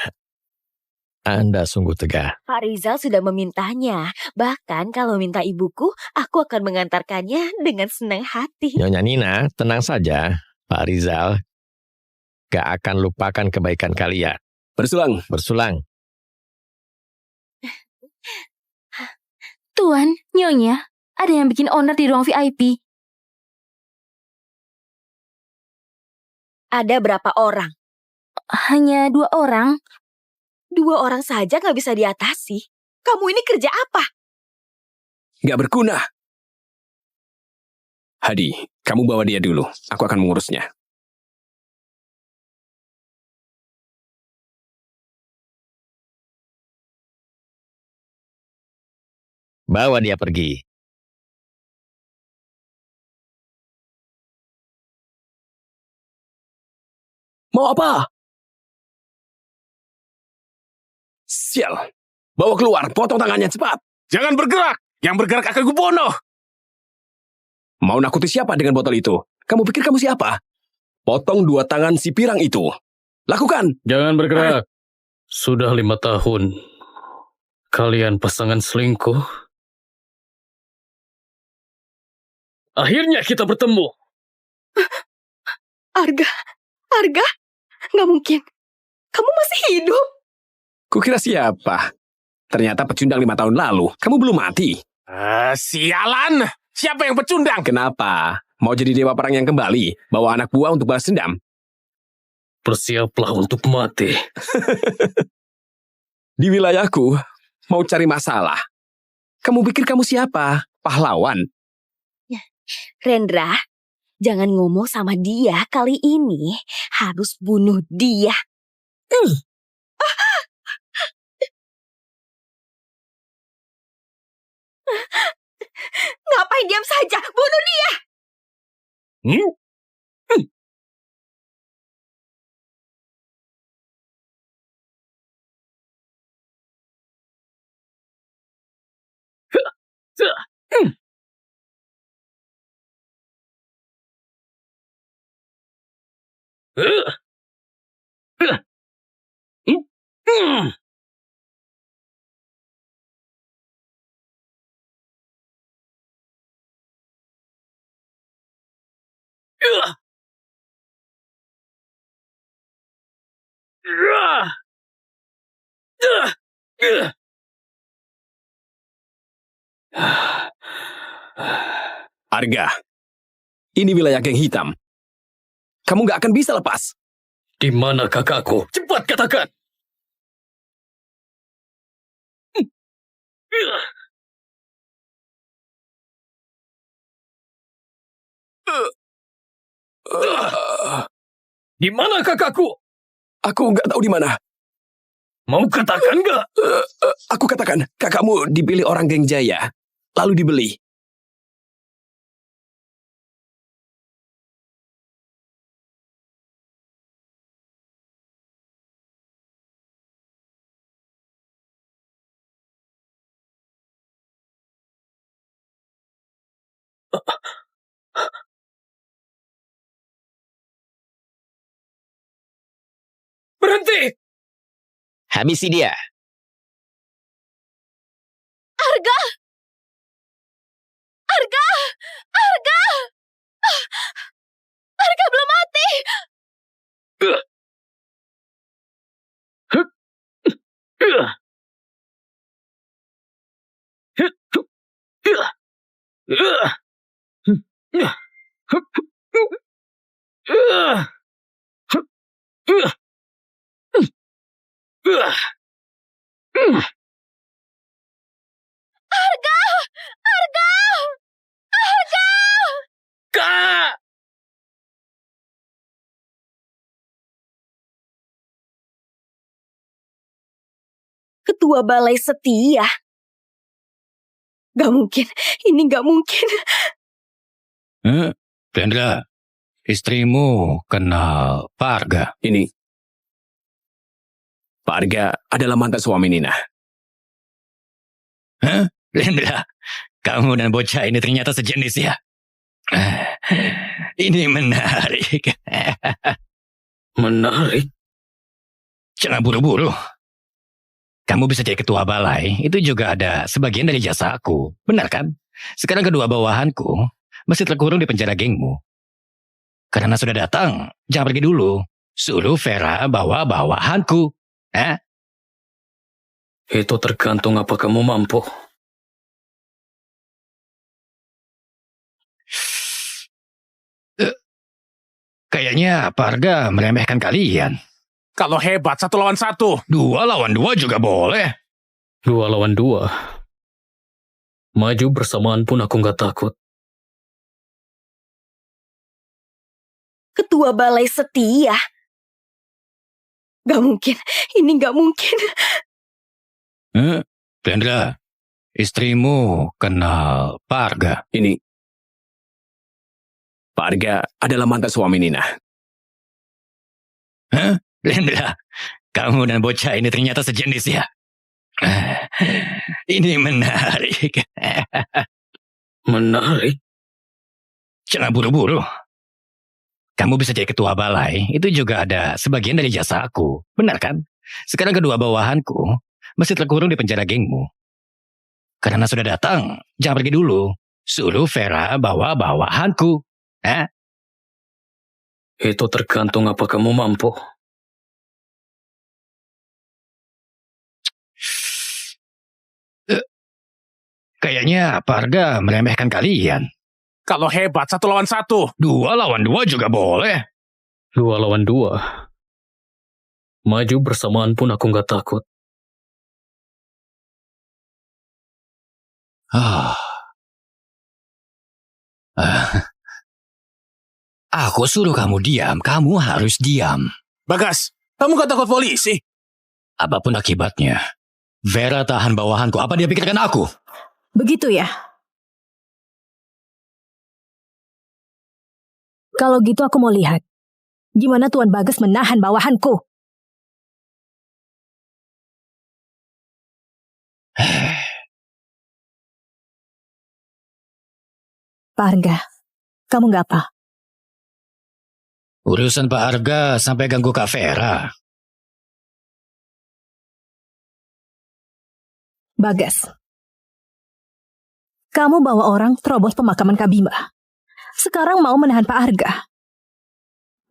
Anda sungguh tegah. Pak Rizal sudah memintanya. Bahkan kalau minta ibuku, aku akan mengantarkannya dengan senang hati. Nyonya Nina, tenang saja. Pak Rizal gak akan lupakan kebaikan kalian. Bersulang. Bersulang. Tuan, Nyonya, ada yang bikin owner di ruang VIP. Ada berapa orang? Hanya 2 orang. 2 orang saja nggak bisa diatasi. Kamu ini kerja apa? Gak berguna. Hadi, kamu bawa dia dulu. Aku akan mengurusnya. Bawa dia pergi. Mau apa? Sial. Bawa keluar, potong tangannya cepat. Jangan bergerak. Yang bergerak akan kubunuh. Mau nakuti siapa dengan botol itu? Kamu pikir kamu siapa? Potong 2 tangan si pirang itu. Lakukan. Jangan bergerak. Sudah 5 tahun. Kalian pasangan selingkuh. Akhirnya kita bertemu. Arga, nggak mungkin. Kamu masih hidup. Kukira siapa? Ternyata pecundang 5 tahun lalu. Kamu belum mati. Sialan. Siapa yang pecundang? Kenapa? Mau jadi dewa perang yang kembali? Bawa anak buah untuk balas dendam? Bersiaplah untuk mati. Di wilayahku, mau cari masalah. Kamu pikir kamu siapa? Pahlawan? Rendra, jangan ngomong sama dia kali ini. Harus bunuh dia. Ngapain diam saja? Bunuh dia! Arga, ini wilayah geng hitam. Kamu gak akan bisa lepas. Di mana kakakku? Cepat katakan. Di mana kakakku? Aku nggak tahu di mana. Mau katakan nggak? Aku katakan, kakakmu dipilih orang geng Jaya, lalu dibeli. Berhenti! Habisi dia. Arga! Arga! Arga! Arga belum mati! Arga! Arga! Arga! Kak! Ketua Balai Setia. Gak mungkin, ini gak mungkin. Rendra, istrimu kenal Pak Arga. Ini, Pak Arga adalah mantan suami Nina. Rendra, kamu dan bocah ini ternyata sejenis ya. Ini menarik. Menarik? Jangan buru-buru. Kamu bisa jadi ketua balai, itu juga ada sebagian dari jasa aku. Benar kan? Sekarang kedua bawahanku masih terkurung di penjara gengmu. Karena sudah datang, jangan pergi dulu. Suruh Vera bawa bawahanku. Itu tergantung apa kamu mampu. Kayaknya Pak Arga meremehkan kalian. Kalau hebat 1 lawan 1. 2 lawan 2 juga boleh. 2 lawan 2. Maju bersamaan pun aku nggak takut. Ketua Balai Setia. Gak mungkin, ini gak mungkin. Rendra, istrimu kenal Pak Arga. Ini, Pak Arga adalah mantan suami Nina. Rendra, kamu dan bocah ini ternyata sejenis ya. Ini menarik. Menarik? Jangan buru-buru. Kamu bisa jadi ketua balai, itu juga ada sebagian dari jasa aku. Benar kan? Sekarang kedua bawahanku masih terkurung di penjara gengmu. Karena sudah datang, jangan pergi dulu. Suruh Vera bawa bawahanku. Itu tergantung apa kamu mampu. Kayaknya Pak Arga meremehkan kalian. Kalau hebat 1 lawan 1. 2 lawan 2 juga boleh. 2 lawan 2. Maju bersamaan pun aku nggak takut. Aku suruh kamu diam, kamu harus diam. Bagas, kamu gak takut polisi? Apapun akibatnya, Vera tahan bawahanku. Apa dia pikirkan aku? Begitu ya? Kalau gitu aku mau lihat. Gimana Tuan Bagas menahan bawahanku? Pak Arga, kamu nggak apa? Urusan Pak Arga sampai ganggu Kak Vera. Bagas, kamu bawa orang terobos pemakaman Kak Bima. Sekarang mau menahan Pak Arga.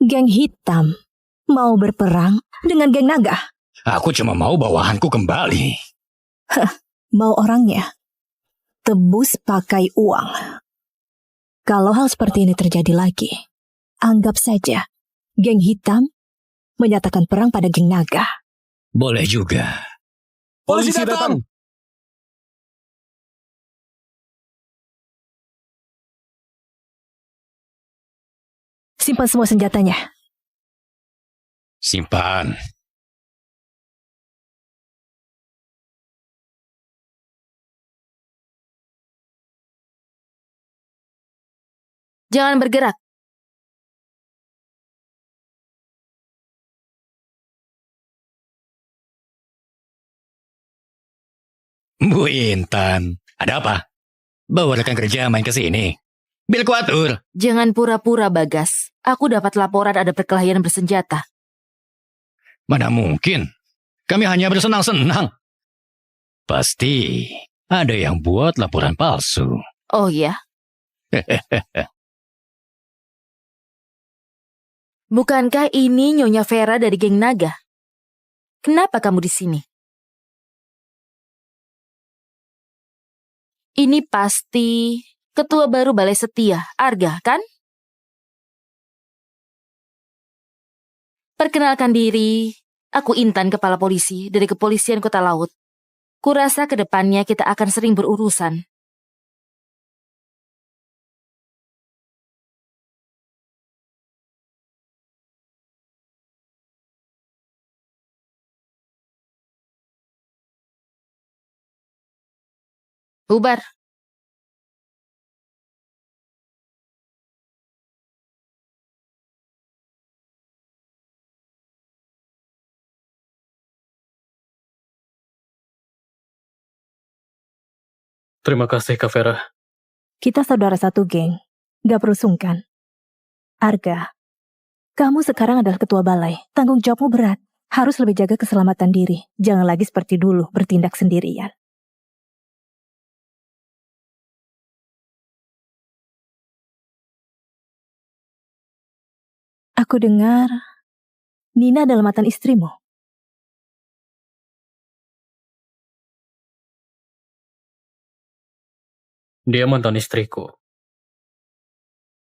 Geng hitam mau berperang dengan geng naga. Aku cuma mau bawahanku kembali. Mau orangnya tebus pakai uang. Kalau hal seperti ini terjadi lagi, anggap saja geng hitam menyatakan perang pada geng naga. Boleh juga. Polisi datang! Simpan semua senjatanya. Simpan. Jangan bergerak. Bu Intan, ada apa? Bawa rekan kerja main ke sini. Bil kuatur. Jangan pura-pura, Bagas. Aku dapat laporan ada perkelahian bersenjata. Mana mungkin? Kami hanya bersenang-senang. Pasti ada yang buat laporan palsu. Oh ya? Bukankah ini Nyonya Vera dari geng naga? Kenapa kamu di sini? Ini pasti ketua baru Balai Setia, Arga, kan? Perkenalkan diri, aku Intan, kepala polisi dari Kepolisian Kota Laut. Kurasa ke depannya kita akan sering berurusan. Bubar. Terima kasih, Kak Vera. Kita saudara satu geng. Gak perlu sungkan. Arga, kamu sekarang adalah ketua balai. Tanggung jawabmu berat. Harus lebih jaga keselamatan diri. Jangan lagi seperti dulu, bertindak sendirian. Aku dengar Nina adalah mantan istrimu. Dia mantan istriku.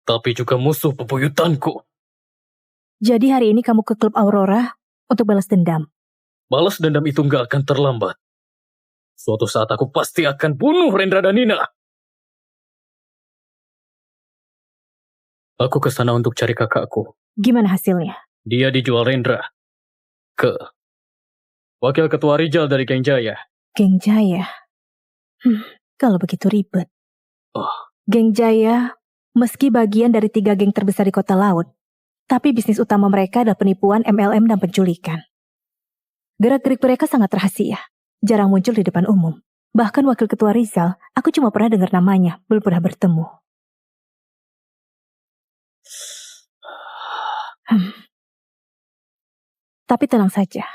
Tapi juga musuh bebuyutanku. Jadi hari ini kamu ke klub Aurora untuk balas dendam. Balas dendam itu nggak akan terlambat. Suatu saat aku pasti akan bunuh Rendra dan Nina. Aku ke sana untuk cari kakakku. Gimana hasilnya? Dia dijual Rendra ke wakil ketua Rijal dari Geng Jaya. Geng Jaya. Kalau begitu ribet. Geng Jaya, meski bagian dari 3 geng terbesar di kota laut, tapi bisnis utama mereka adalah penipuan, MLM, dan penculikan. Gerak-gerik mereka sangat rahasia, jarang muncul di depan umum. Bahkan wakil ketua Rizal, aku cuma pernah dengar namanya, belum pernah bertemu. Tapi tenang saja.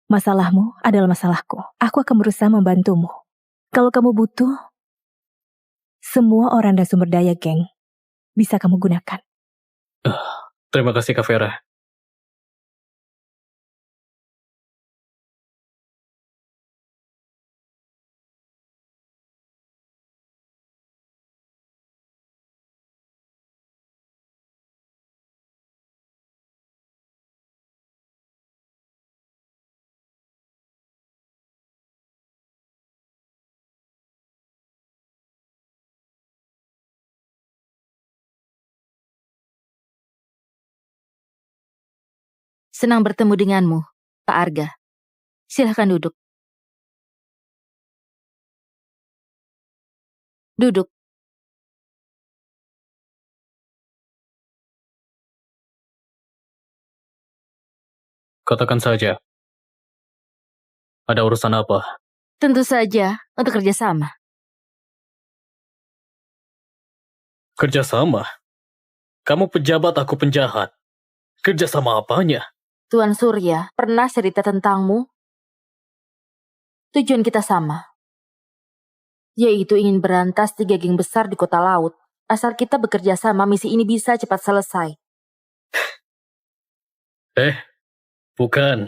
Masalahmu adalah masalahku. Aku akan berusaha membantumu. Kalau kamu butuh, semua orang dan sumber daya geng bisa kamu gunakan. Terima kasih, Kak Vera. Senang bertemu denganmu, Pak Arga. Silahkan duduk. Duduk. Katakan saja. Ada urusan apa? Tentu saja untuk kerjasama. Kerjasama? Kamu pejabat, aku penjahat. Kerjasama apanya? Tuan Surya pernah cerita tentangmu. Tujuan kita sama, yaitu ingin berantas 3 geng besar di kota laut. Asal kita bekerja sama, misi ini bisa cepat selesai. Bukan.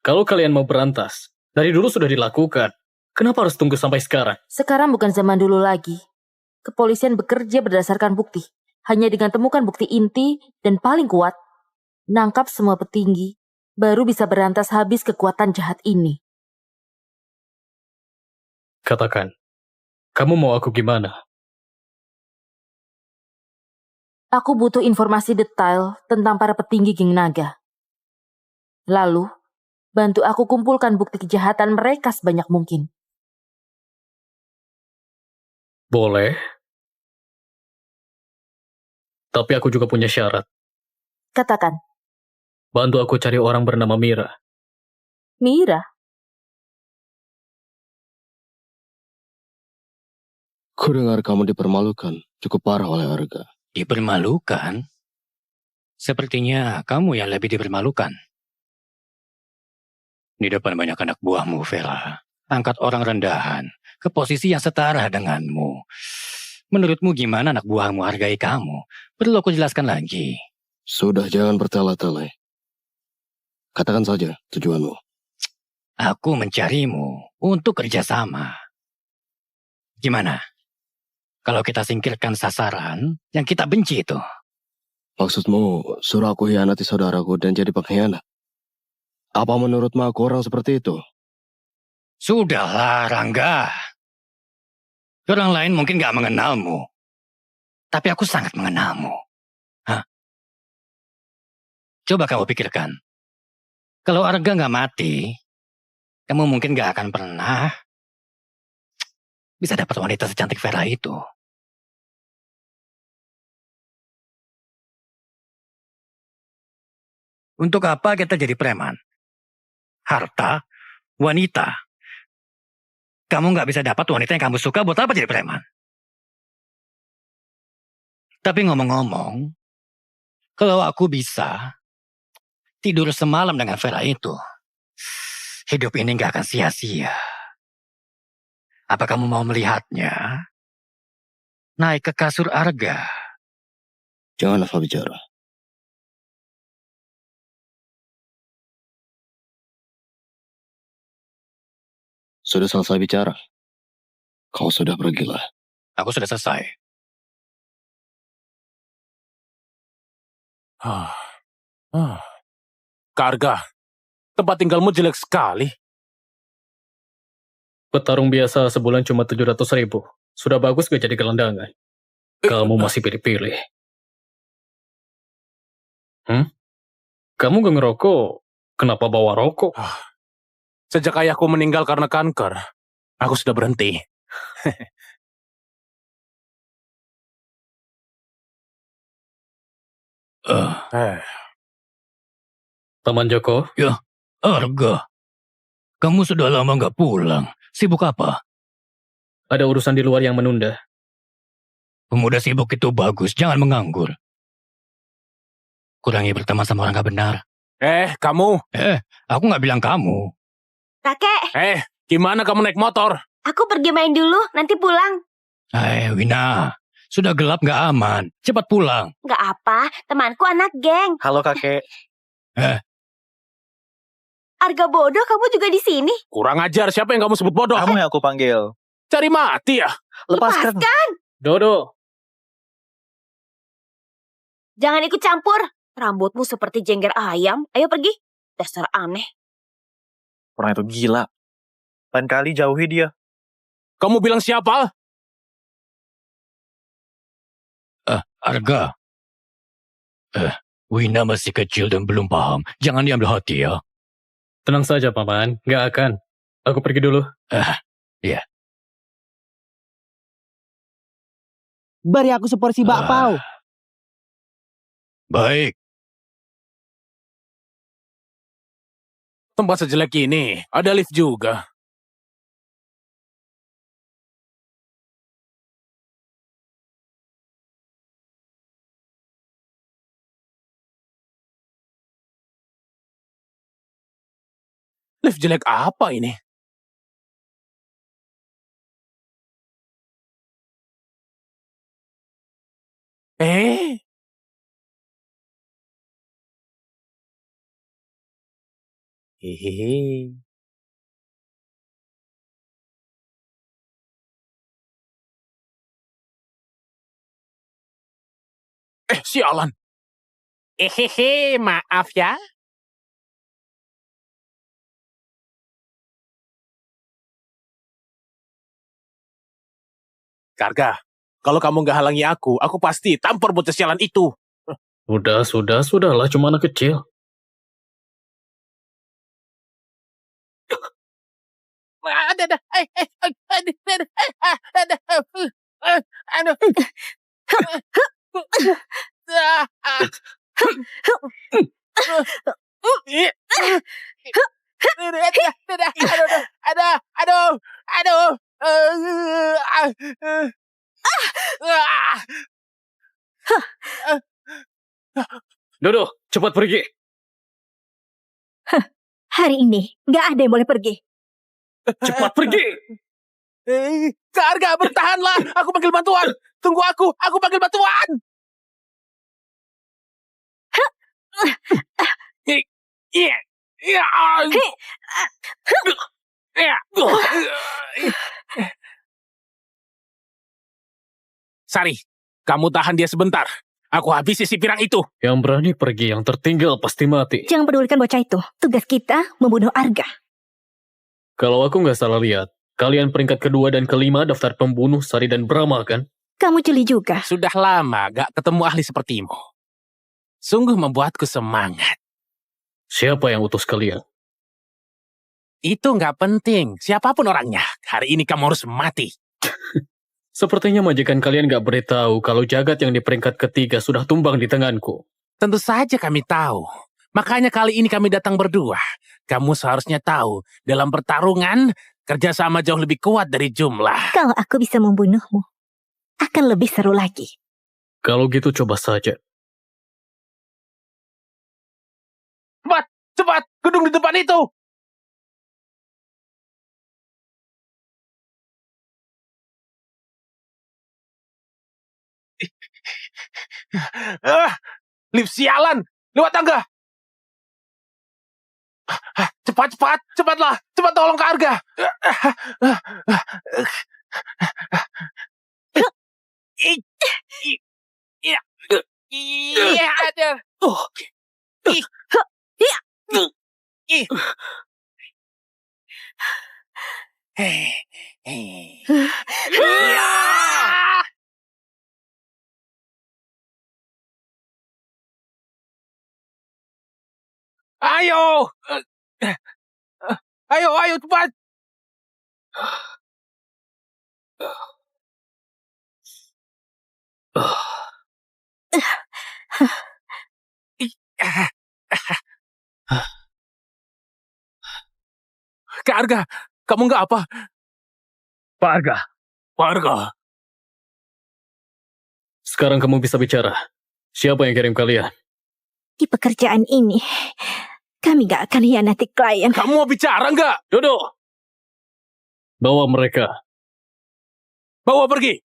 Kalau kalian mau berantas, dari dulu sudah dilakukan. Kenapa harus tunggu sampai sekarang? Sekarang bukan zaman dulu lagi. Kepolisian bekerja berdasarkan bukti. Hanya dengan temukan bukti inti dan paling kuat, nangkap semua petinggi, baru bisa berantas habis kekuatan jahat ini. Katakan, kamu mau aku gimana? Aku butuh informasi detail tentang para petinggi geng naga. Lalu, bantu aku kumpulkan bukti kejahatan mereka sebanyak mungkin. Boleh. Tapi aku juga punya syarat. Katakan. Bantu aku cari orang bernama Mira. Mira? Ku dengar kamu dipermalukan cukup parah oleh Arga. Dipermalukan? Sepertinya kamu yang lebih dipermalukan. Di depan banyak anak buahmu, Vera. Angkat orang rendahan ke posisi yang setara denganmu. Menurutmu gimana anak buahmu hargai kamu? Perlu aku jelaskan lagi? Sudah, jangan bertele-tele. Katakan saja tujuanmu. Aku mencarimu untuk kerjasama. Gimana? Kalau kita singkirkan sasaran yang kita benci itu. Maksudmu suruh aku hianati saudaraku dan jadi pengkhianat? Apa menurutmu aku orang seperti itu? Sudahlah, Rangga. Orang lain mungkin gak mengenalmu. Tapi aku sangat mengenalmu. Hah? Coba kamu pikirkan. Kalau Arga gak mati, kamu mungkin gak akan pernah bisa dapat wanita secantik Vera itu. Untuk apa kita jadi preman? Harta, wanita. Kamu nggak bisa dapat wanita yang kamu suka, buat apa jadi preman? Tapi ngomong-ngomong, kalau aku bisa tidur semalam dengan Vera itu, hidup ini nggak akan sia-sia. Apa kamu mau melihatnya? Naik ke kasur Arga. Jangan asal bicara. Sudah selesai bicara. Kau sudah pergilah. Aku sudah selesai. Karga, tempat tinggalmu jelek sekali. Petarung biasa sebulan cuma 700.000. Sudah bagus gak jadi gelandangan. Kamu masih pilih-pilih. Kamu gak ngerokok, kenapa bawa rokok? Sejak ayahku meninggal karena kanker, aku sudah berhenti. Paman Joko? Ya, Arga. Kamu sudah lama nggak pulang. Sibuk apa? Ada urusan di luar yang menunda. Pemuda sibuk itu bagus, jangan menganggur. Kurangi berteman sama orang gak benar. Kamu? Aku nggak bilang kamu. Kakek, Gimana kamu naik motor? aku pergi main dulu, nanti pulang. Wina, sudah gelap nggak aman. Cepat pulang. Gak apa, temanku anak geng. Halo kakek. Arga bodoh, kamu juga di sini. Kurang ajar, siapa yang kamu sebut bodoh? Kamu yang aku panggil. Cari mati ya? Lepaskan. Dodo. Jangan ikut campur. Rambutmu seperti jengger ayam. Ayo pergi. Dasar aneh. Orang itu gila. Lain kali jauhi dia. Kamu bilang siapa? Arga. Wina masih kecil dan belum paham. Jangan diambil hati ya. Tenang saja, Paman. Nggak akan. Aku pergi dulu. Iya. Beri aku seporsi bakpao. Baik. Tempat sejelek ini, ada lift juga. Lift jelek apa ini? Hehehe. Sialan. Maaf ya. Karga, kalau kamu nggak halangi aku pasti tampar bocah sialan itu. Sudahlah, cuma anak kecil. Dodo, cepat pergi. Hari ini nggak ada yang boleh pergi. Cepat pergi. Karga, bertahanlah. Aku panggil bantuan. Tunggu aku panggil bantuan. Sari, kamu tahan dia sebentar. Aku habisi si pirang itu. Yang berani pergi, yang tertinggal pasti mati. Jangan pedulikan bocah itu. Tugas kita membunuh Arga. Kalau aku nggak salah lihat, kalian peringkat kedua dan kelima daftar pembunuh Sari dan Brahma, kan? Kamu jeli juga. Sudah lama gak ketemu ahli sepertimu. Sungguh membuatku semangat. Siapa yang utus kalian? Itu nggak penting. Siapapun orangnya, hari ini kamu harus mati. Sepertinya majikan kalian gak beritahu kalau jagat yang di peringkat ketiga sudah tumbang di tanganku. Tentu saja kami tahu. Makanya kali ini kami datang berdua. Kamu seharusnya tahu, dalam pertarungan, kerjasama jauh lebih kuat dari jumlah. Kalau aku bisa membunuhmu, akan lebih seru lagi. Kalau gitu coba saja. Cepat, cepat, gedung di depan itu. Lift sialan, lewat tangga. Cepat, cepat, cepatlah, cepat tolong ke Arga. Iya, ada. Ayo, ayo cepat. Kak Arga, kamu nggak apa? Pak Arga. Pak Arga. Sekarang kamu bisa bicara. Siapa yang kirim kalian? Di pekerjaan ini, kami gak akan hianati klien. Kamu mau bicara nggak? Duduk. Bawa mereka. Bawa pergi.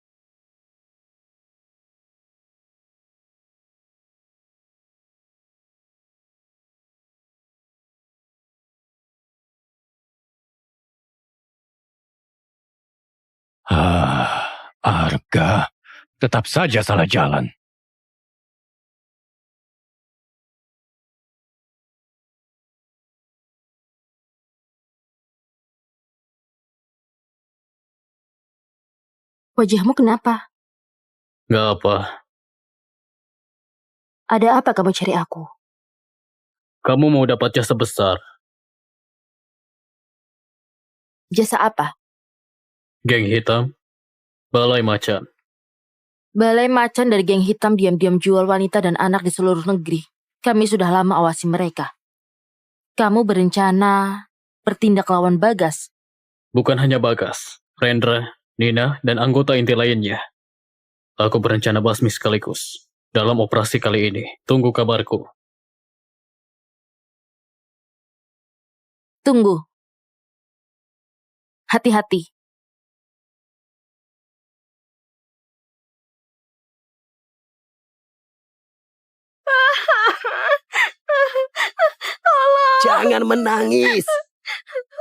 Arga, tetap saja salah jalan. Wajahmu kenapa? Gak apa. Ada apa kamu cari aku? Kamu mau dapat jasa besar. Jasa apa? Geng hitam. Balai macan. Balai macan dari geng hitam diam-diam jual wanita dan anak di seluruh negeri. Kami sudah lama awasi mereka. Kamu berencana bertindak lawan Bagas? Bukan hanya Bagas, Rendra, Nina, dan anggota inti lainnya. Aku berencana basmi sekaligus. Dalam operasi kali ini, tunggu kabarku. Tunggu. Hati-hati. Tolong. Jangan menangis.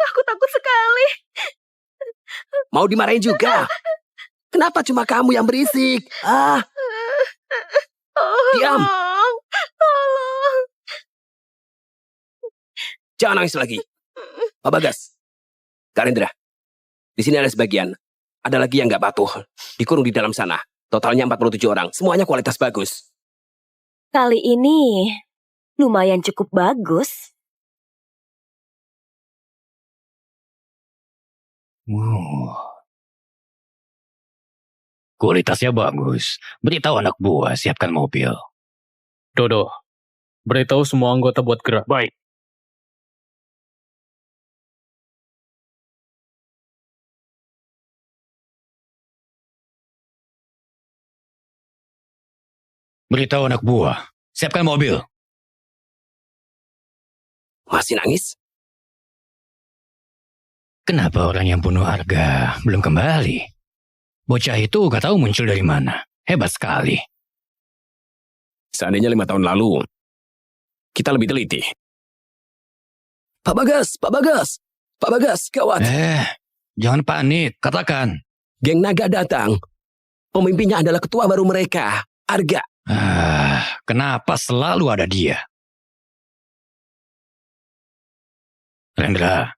Aku takut sekali. Mau dimarahin juga? Kenapa cuma kamu yang berisik? Diam. Tolong. Jangan nangis lagi. Pak Bagas, Kak Rendra, di sini ada sebagian. Ada lagi yang nggak patuh. Dikurung di dalam sana. Totalnya 47 orang. Semuanya kualitas bagus. Kali ini lumayan cukup bagus. Kualitasnya bagus. Beritahu anak buah, siapkan mobil. Dodo, beritahu semua anggota buat gerak. Baik. Beritahu anak buah, siapkan mobil. Masih nangis? Kenapa orang yang bunuh Arga belum kembali? Bocah itu gak tahu muncul dari mana. Hebat sekali. Seandainya 5 tahun lalu, kita lebih teliti. Pak Bagas, Pak Bagas, Pak Bagas, gawat. Jangan panik, katakan. Geng Naga datang. Pemimpinnya adalah ketua baru mereka, Arga. Kenapa selalu ada dia? Rendra,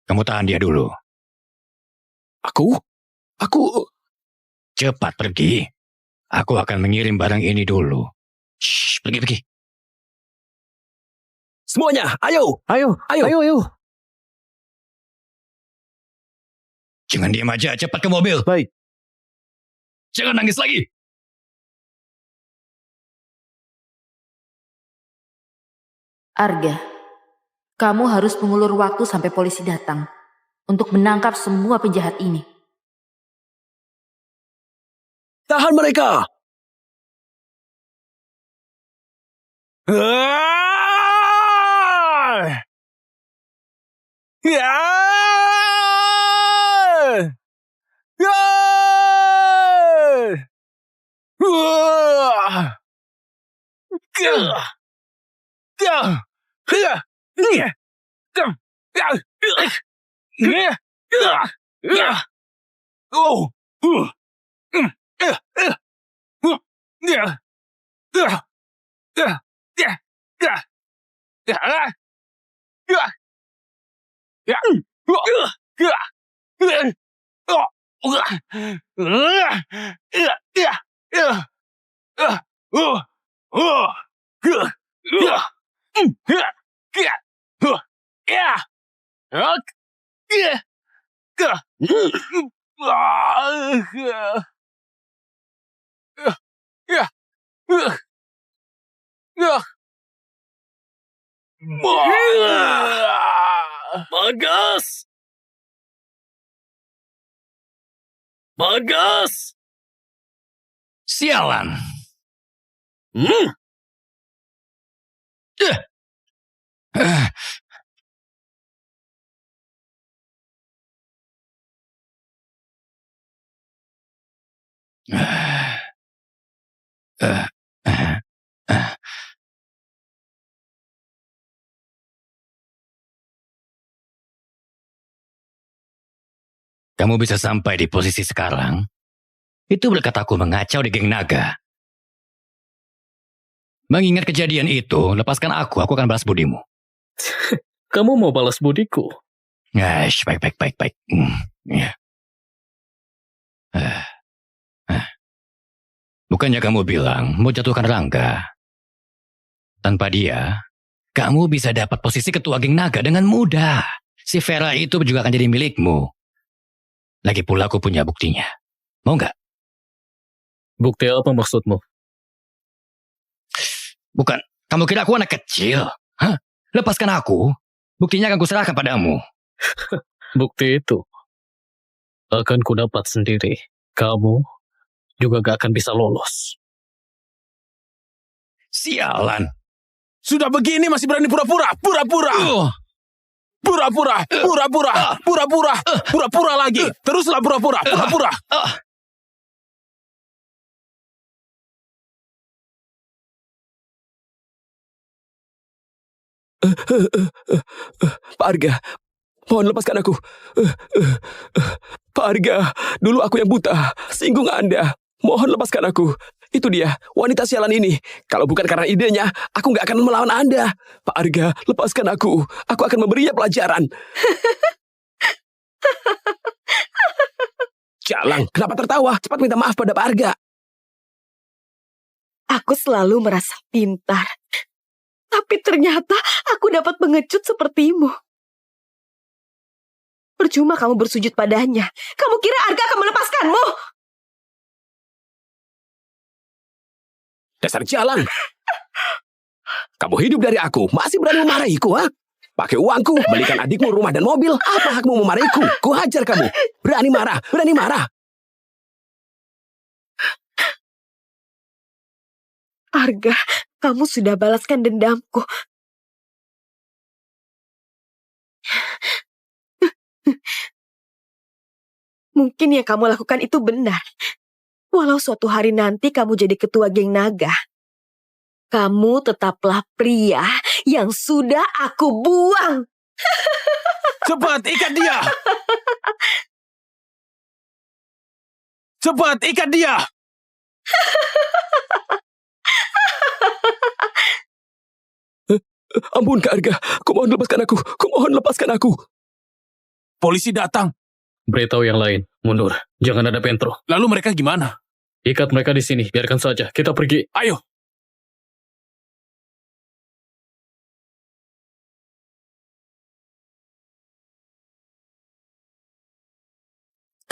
kamu tahan dia dulu. Aku? Cepat pergi. Aku akan mengirim barang ini dulu. Shh, pergi. Semuanya, ayo. Ayo. Jangan diam aja, cepat ke mobil. Baik. Jangan nangis lagi. Arga, kamu harus mengulur waktu sampai polisi datang untuk menangkap semua penjahat ini. Tahan mereka! Bagas! Bagas! Sialan. Kamu bisa sampai di posisi sekarang, itu berkat aku mengacau di geng naga. Mengingat kejadian itu, lepaskan aku akan balas budimu. Kamu mau balas budiku? Baik. Ya. Bukannya kamu bilang mau jatuhkan Rangga? Tanpa dia, kamu bisa dapat posisi ketua geng naga dengan mudah. Si Vera itu juga akan jadi milikmu. Lagi pula aku punya buktinya. Mau nggak? Bukti apa maksudmu? Bukan, kamu kira aku anak kecil? Hah? Lepaskan aku. Buktinya akan kuserahkan padamu. Bukti itu akan kudapat sendiri. Kamu juga gak akan bisa lolos. Sialan. Sudah begini masih berani pura-pura. Pura-pura lagi. Teruslah pura-pura. Pak Arga, mohon lepaskan aku. Pak Arga, dulu aku yang buta, singgung Anda. Mohon lepaskan aku. Itu dia, wanita sialan ini. Kalau bukan karena idenya, aku nggak akan melawan Anda. Pak Arga, lepaskan aku. Aku akan memberinya pelajaran. Jalang, kenapa tertawa? Cepat minta maaf pada Pak Arga. Aku selalu merasa pintar. Tapi ternyata aku dapat pengecut sepertimu. Percuma kamu bersujud padanya. Kamu kira Arga akan melepaskanmu? Dasar jalang. Kamu hidup dari aku, masih berani memarahiku, ha? Pakai uangku, belikan adikmu rumah dan mobil. Apa hakmu memarahiku? Ku hajar kamu. Berani marah. Arga, kamu sudah balaskan dendamku. Mungkin yang kamu lakukan itu benar. Walau suatu hari nanti kamu jadi ketua geng naga, kamu tetaplah pria yang sudah aku buang. Cepat ikat dia. Ampun, Kak Arga. Kumohon lepaskan aku. Polisi datang. Beritahu yang lain, mundur. Jangan ada pentro. Lalu mereka gimana? Ikat mereka di sini, biarkan saja. Kita pergi. Ayo.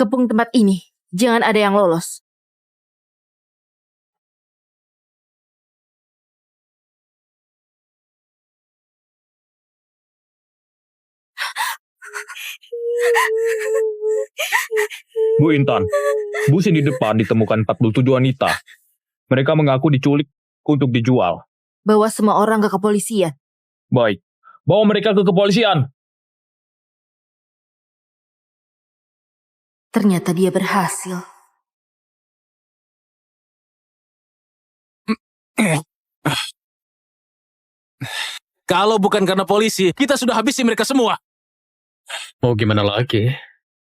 Kepung tempat ini. Jangan ada yang lolos. Bu Intan, bus di depan ditemukan 47 wanita. Mereka mengaku diculik untuk dijual. Bawa semua orang ke kepolisian. Baik, bawa mereka ke kepolisian. Ternyata dia berhasil. Kalau bukan karena polisi, kita sudah habisi mereka semua. Mau gimana lagi?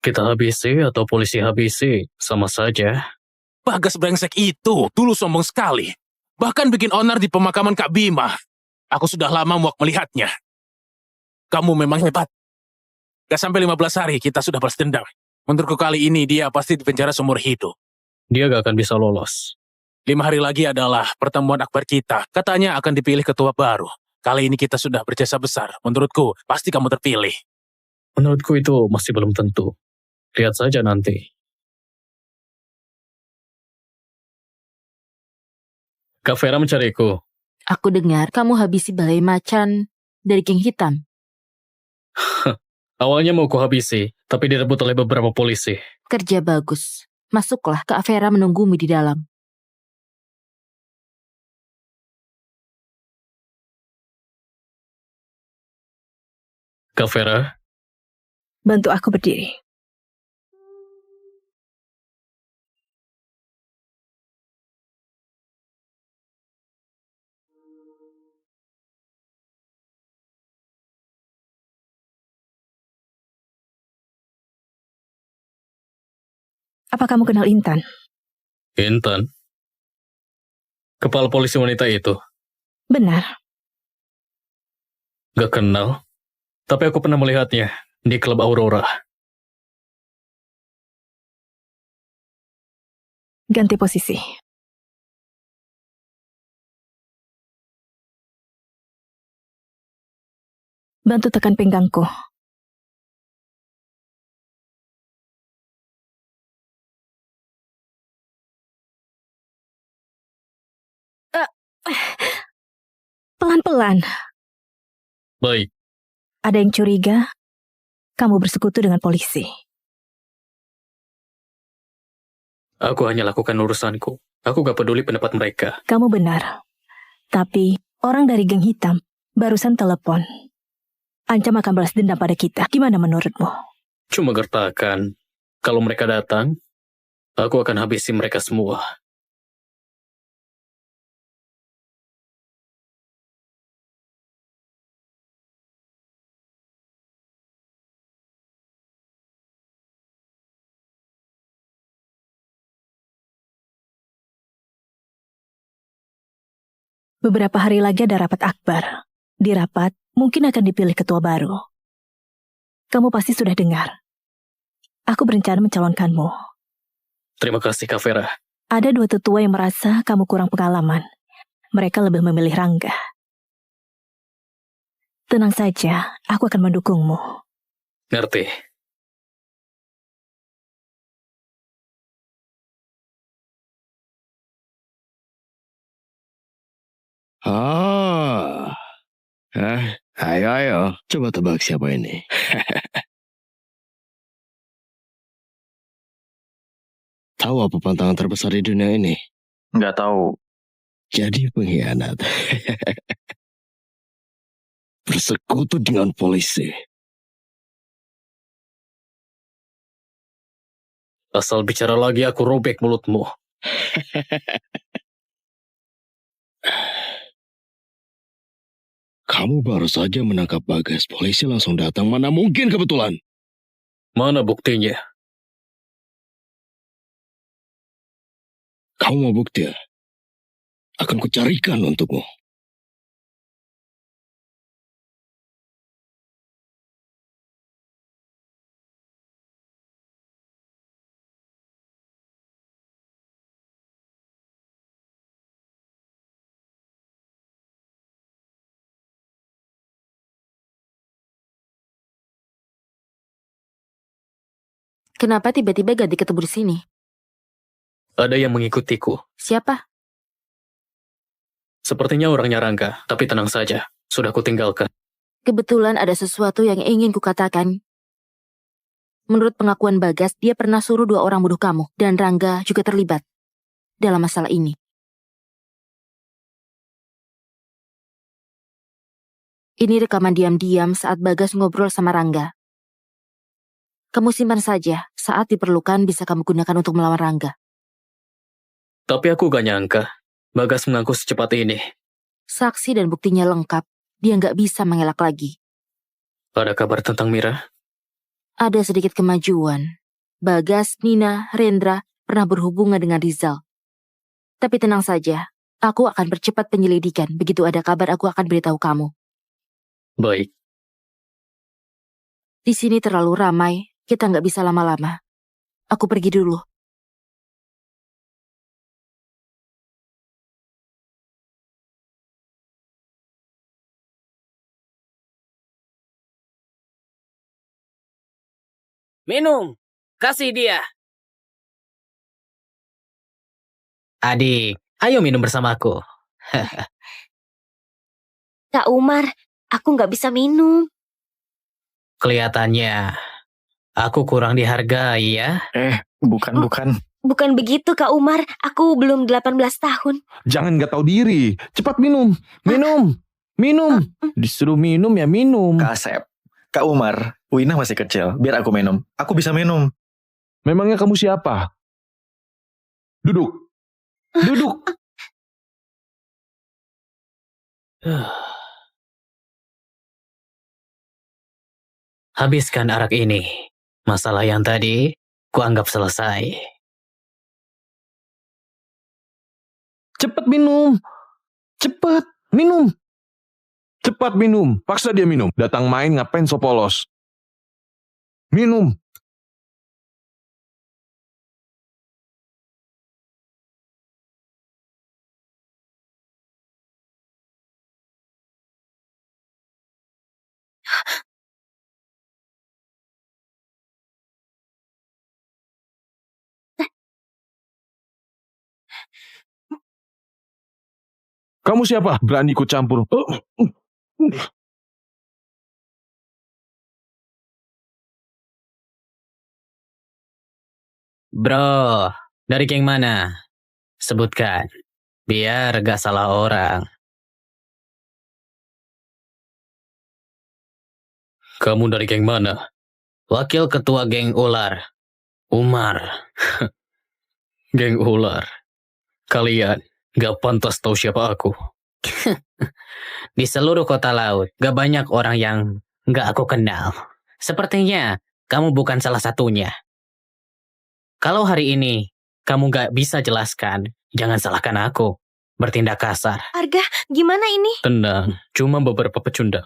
Kita habisi atau polisi habisi, sama saja. Bagas brengsek itu dulu sombong sekali. Bahkan bikin onar di pemakaman Kak Bima. Aku sudah lama muak melihatnya. Kamu memang hebat. Gak sampai 15 hari kita sudah balas dendam. Menurutku kali ini dia pasti dipenjara seumur hidup. Dia gak akan bisa lolos. 5 hari lagi adalah pertemuan akbar kita. Katanya akan dipilih ketua baru. Kali ini kita sudah berjasa besar. Menurutku pasti kamu terpilih. Menurutku itu masih belum tentu. Lihat saja nanti. Kak Vera mencariku. Aku dengar kamu habisi balai macan dari geng hitam. Awalnya mau kuhabisi, tapi direbut oleh beberapa polisi. Kerja bagus. Masuklah, Kak Vera menunggumu di dalam. Kak Vera, Bantu aku berdiri. Apa kamu kenal Intan? Intan. Kepala polisi wanita itu. Benar. Gak kenal. Tapi aku pernah melihatnya di klub Aurora. Ganti posisi. Bantu tekan pinggangku. Pelan-pelan. Baik. Ada yang curiga? Kamu bersekutu dengan polisi. Aku hanya lakukan urusanku. Aku gak peduli pendapat mereka. Kamu benar. Tapi orang dari geng hitam barusan telepon. Ancam akan balas dendam pada kita. Gimana menurutmu? Cuma gertakan. Kalau mereka datang, aku akan habisi mereka semua. Beberapa hari lagi ada rapat akbar. Di rapat, mungkin akan dipilih ketua baru. Kamu pasti sudah dengar. Aku berencana mencalonkanmu. Terima kasih, Kak Vera. Ada 2 tetua yang merasa kamu kurang pengalaman. Mereka lebih memilih Rangga. Tenang saja, aku akan mendukungmu. Ngerti. Ayo. Coba tebak siapa ini. Tahu apa pantangan terbesar di dunia ini? Nggak tahu. Jadi pengkhianat. Bersekutu dengan polisi. Asal bicara lagi aku robek mulutmu. Kamu baru saja menangkap Bagas. Polisi langsung datang. Mana mungkin kebetulan? Mana buktinya? Kamu mau bukti? Akan kucarikan untukmu. Kenapa tiba-tiba ganti ketemu di sini? Ada yang mengikutiku. Siapa? Sepertinya orangnya Rangga, tapi tenang saja. Sudah kutinggalkan. Kebetulan ada sesuatu yang ingin kukatakan. Menurut pengakuan Bagas, dia pernah suruh 2 orang bunuh kamu. Dan Rangga juga terlibat dalam masalah ini. Ini rekaman diam-diam saat Bagas ngobrol sama Rangga. Kamu simpan saja, saat diperlukan bisa kamu gunakan untuk melawan Rangga. Tapi aku gak nyangka, Bagas mengaku secepat ini. Saksi dan buktinya lengkap, dia nggak bisa mengelak lagi. Ada kabar tentang Mira? Ada sedikit kemajuan. Bagas, Nina, Rendra pernah berhubungan dengan Rizal. Tapi tenang saja, aku akan percepat penyelidikan. Begitu ada kabar, aku akan beritahu kamu. Baik. Di sini terlalu ramai, kita nggak bisa lama-lama. Aku pergi dulu. Minum, kasih dia. Adik, ayo minum bersamaku. Kak Umar, aku nggak bisa minum. Kelihatannya aku kurang dihargai ya. Bukan. Bukan begitu Kak Umar, aku belum 18 tahun. Jangan nggak tahu diri. Cepat minum. Minum. Disuruh minum ya minum. Kasep. Kak Umar, Wina masih kecil. Biar aku minum. Aku bisa minum. Memangnya kamu siapa? Duduk. Habiskan arak ini. Masalah yang tadi, kuanggap selesai. Cepat minum. Cepat minum. Paksa dia minum. Datang main ngapain so polos. Minum. Kamu siapa? Berani ikut campur. Bro, dari geng mana? Sebutkan, biar gak salah orang. Kamu dari geng mana? Wakil ketua geng ular, Umar. Geng ular. Kalian gak pantas tahu siapa aku. Di seluruh kota laut, gak banyak orang yang gak aku kenal. Sepertinya kamu bukan salah satunya. Kalau hari ini kamu gak bisa jelaskan, jangan salahkan aku. Bertindak kasar. Arga, gimana ini? Tenang, cuma beberapa pecundang.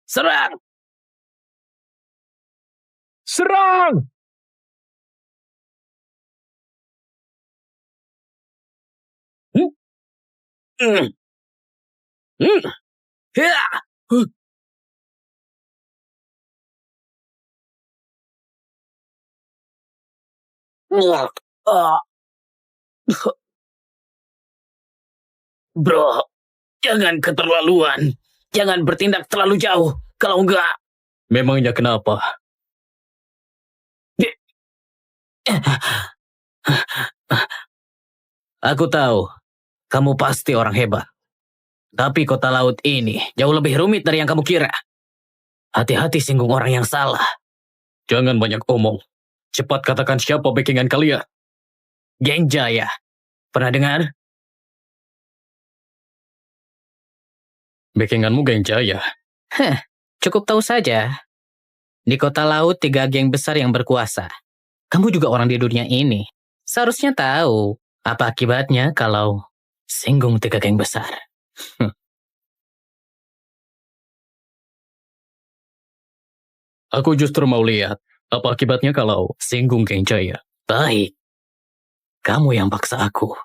Serang! Bro, jangan keterlaluan. Jangan bertindak terlalu jauh. Kalau enggak... Memangnya kenapa? Aku tahu, kamu pasti orang hebat. Tapi kota laut ini jauh lebih rumit dari yang kamu kira. Hati-hati singgung orang yang salah. Jangan banyak omong. Cepat katakan siapa backingan kalian. Geng Jaya. Pernah dengar? Backinganmu geng Jaya. Cukup tahu saja. Di kota laut 3 geng besar yang berkuasa. Kamu juga orang di dunia ini. Seharusnya tahu apa akibatnya kalau singgung 3 geng besar. Aku justru mau lihat apa akibatnya kalau singgung geng Jaya. Baik. Kamu yang paksa aku.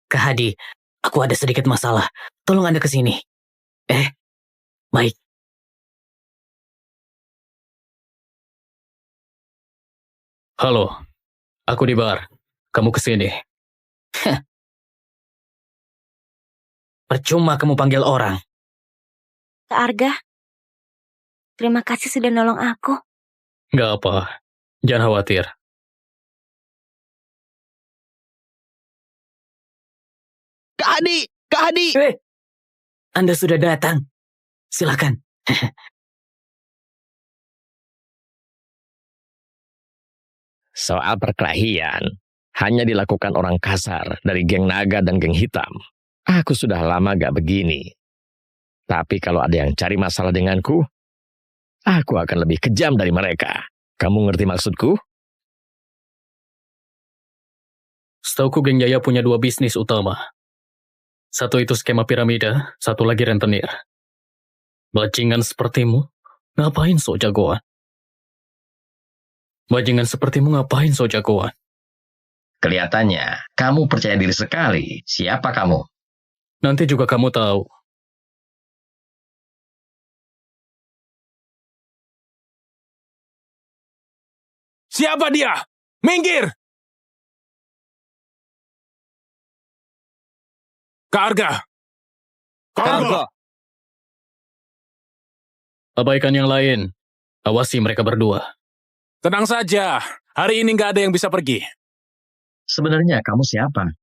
Kak Hadi, aku ada sedikit masalah. Tolong Anda ke sini. Baik. Halo, aku di bar. Kamu kesini. Percuma kamu panggil orang. Kak Arga, terima kasih sudah nolong aku. Gak apa, jangan khawatir. Kak Hadi! Kak Hadi! Anda sudah datang. Silakan. Soal perkelahian hanya dilakukan orang kasar dari geng naga dan geng hitam. Aku sudah lama gak begini. Tapi kalau ada yang cari masalah denganku, aku akan lebih kejam dari mereka. Kamu ngerti maksudku? Setauku geng Jaya punya 2 bisnis utama. Satu itu skema piramida, satu lagi rentenir. Bajingan sepertimu, ngapain sok jagoan? Bajingan sepertimu ngapain sok jagoan? Kelihatannya, kamu percaya diri sekali. Siapa kamu? Nanti juga kamu tahu. Siapa dia? Minggir! Kak Arga! Kak Arga! Abaikan yang lain. Awasi mereka berdua. Tenang saja, hari ini nggak ada yang bisa pergi. Sebenarnya kamu siapa?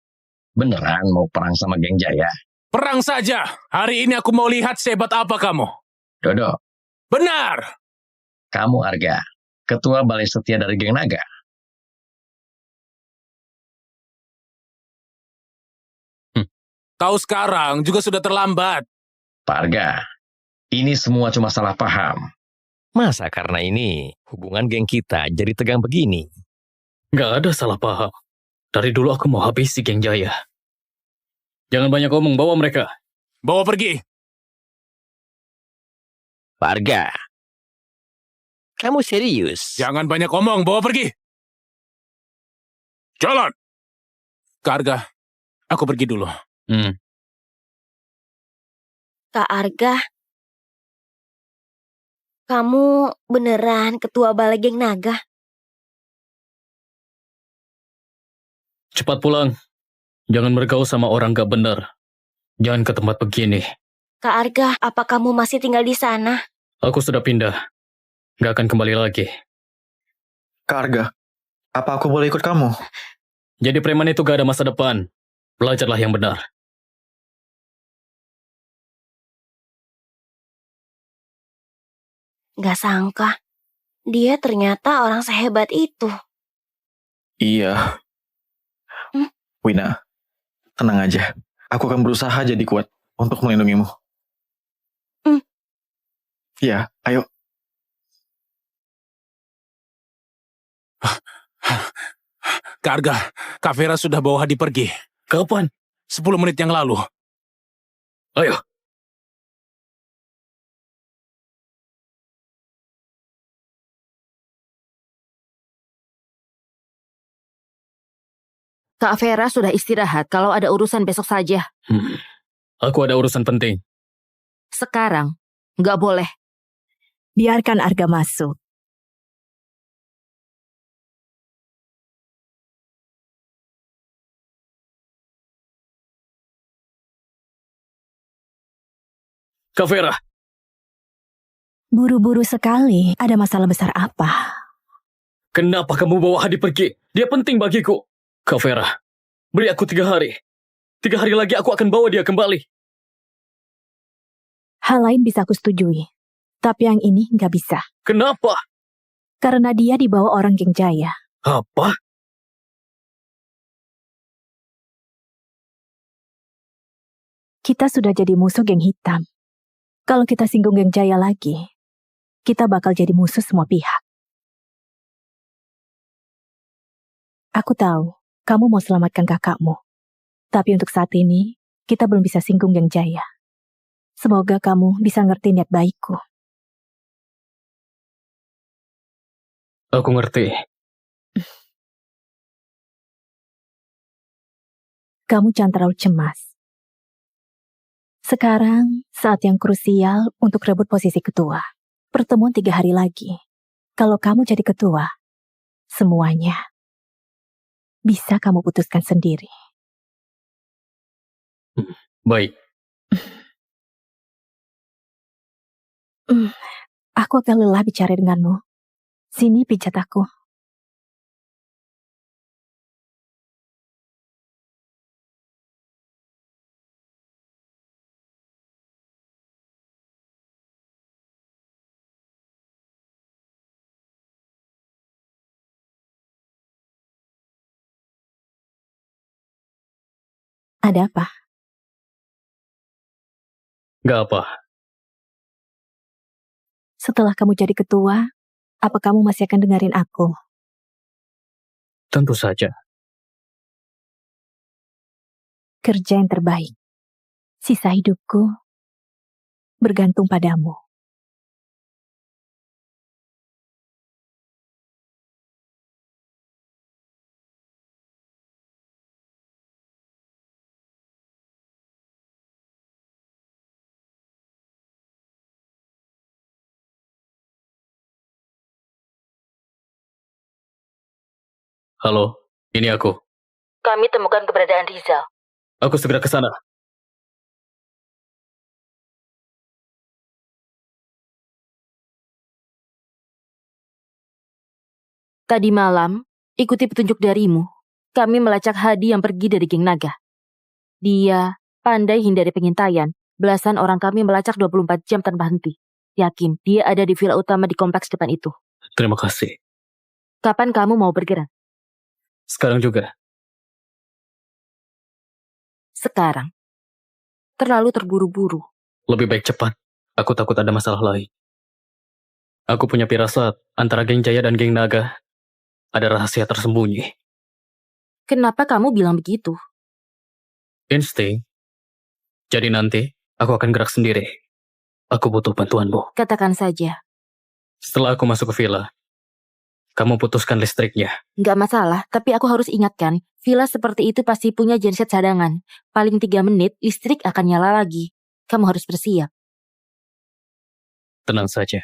Beneran mau perang sama geng Jaya? Perang saja, hari ini aku mau lihat sehebat apa kamu. Dodo. Benar! Kamu Arga, ketua balai setia dari geng naga. Tahu sekarang juga sudah terlambat. Pak Arga, ini semua cuma salah paham. Masa karena ini hubungan geng kita jadi tegang begini? Gak ada salah paham. Dari dulu aku mau habisi geng Jaya. Jangan banyak ngomong, bawa mereka. Bawa pergi. Pak Arga, kamu serius? Jangan banyak ngomong, bawa pergi. Jalan. Kak Arga, aku pergi dulu. Kak Arga, kamu beneran ketua balai geng naga? Cepat pulang. Jangan bergaul sama orang gak benar. Jangan ke tempat begini. Kak Arga, apa kamu masih tinggal di sana? Aku sudah pindah. Gak akan kembali lagi. Kak Arga, apa aku boleh ikut kamu? Jadi preman itu gak ada masa depan. Belajarlah yang benar. Gak sangka, dia ternyata orang sehebat itu. Iya. Wina, tenang aja. Aku akan berusaha jadi kuat untuk melindungimu. Iya, ayo. Kak Arga, Kak Vera sudah bawa Hadi pergi. Kapan? 10 menit yang lalu. Ayo. Kak Vera sudah istirahat, kalau ada urusan besok saja. Aku ada urusan penting. Sekarang, nggak boleh. Biarkan Arga masuk. Kak Vera. Buru-buru sekali, ada masalah besar apa? Kenapa kamu bawa Hadi pergi? Dia penting bagiku. Kak Vera, beri aku 3 hari. 3 hari lagi aku akan bawa dia kembali. Hal lain bisa aku setujui. Tapi yang ini nggak bisa. Kenapa? Karena dia dibawa orang geng Jaya. Apa? Kita sudah jadi musuh geng hitam. Kalau kita singgung geng Jaya lagi, kita bakal jadi musuh semua pihak. Aku tahu, kamu mau selamatkan kakakmu. Tapi untuk saat ini, kita belum bisa singgung geng Jaya. Semoga kamu bisa ngerti niat baikku. Aku ngerti. Kamu jangan terlalu cemas. Sekarang saat yang krusial untuk rebut posisi ketua. Pertemuan 3 hari lagi. Kalau kamu jadi ketua, Semuanya bisa kamu putuskan sendiri. Baik. Aku agak lelah bicara denganmu. Sini pijat aku. Ada apa? Gak apa. Setelah kamu jadi ketua, apa kamu masih akan dengerin aku? Tentu saja. Kerja yang terbaik. Sisa hidupku bergantung padamu. Halo, ini aku. Kami temukan keberadaan Rizal. Aku segera ke sana. Tadi malam, ikuti petunjuk darimu. Kami melacak Hadi yang pergi dari geng naga. Dia pandai hindari pengintaian. Belasan orang kami melacak 24 jam tanpa henti. Yakin dia ada di villa utama di kompleks depan itu. Terima kasih. Kapan kamu mau bergerak? Sekarang juga. Sekarang. Terlalu terburu-buru. Lebih baik cepat. Aku takut ada masalah lain. Aku punya firasat antara geng Jaya dan geng Naga. Ada rahasia tersembunyi. Kenapa kamu bilang begitu? Insting. Jadi nanti, aku akan gerak sendiri. Aku butuh bantuanmu. Katakan saja. Setelah aku masuk ke villa, kamu putuskan listriknya. Nggak masalah, tapi aku harus ingatkan, villa seperti itu pasti punya genset cadangan. Paling 3 menit, listrik akan nyala lagi. Kamu harus bersiap. Tenang saja.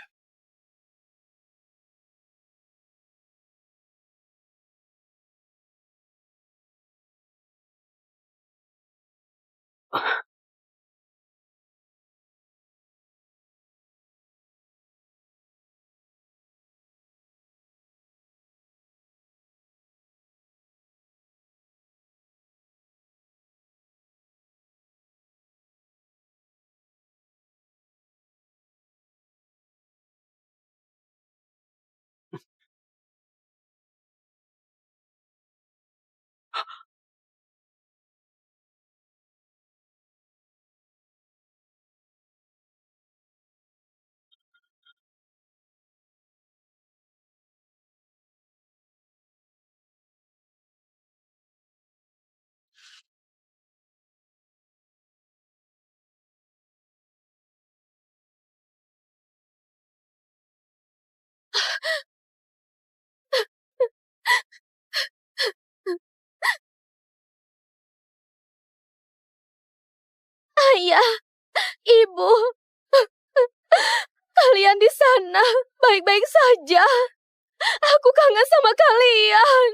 Ayah, Ibu, kalian di sana baik-baik saja. Aku kangen sama kalian.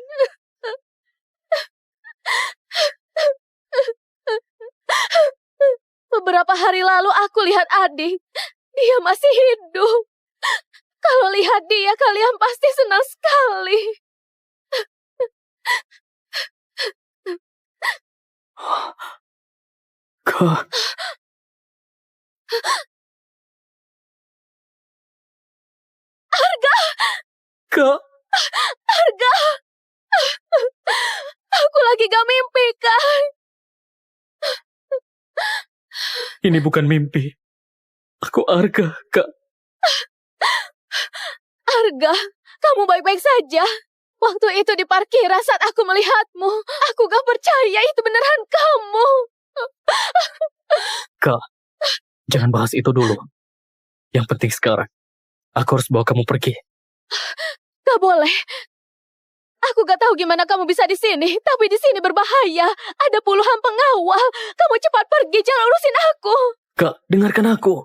Beberapa hari lalu aku lihat adik. Dia masih hidup. Kalau lihat dia, kalian pasti senang sekali. Kak. Arga! Kak. Arga! Aku lagi gak mimpi, kan? Ini bukan mimpi. Aku Arga, Kak. Arga, kamu baik-baik saja. Waktu itu di parkiran saat aku melihatmu, aku gak percaya itu beneran kamu. Kak, jangan bahas itu dulu. Yang penting sekarang, aku harus bawa kamu pergi. Gak boleh. Aku gak tahu gimana kamu bisa di sini, tapi di sini berbahaya. Ada puluhan pengawal. Kamu cepat pergi, jangan urusin aku. Kak, dengarkan aku.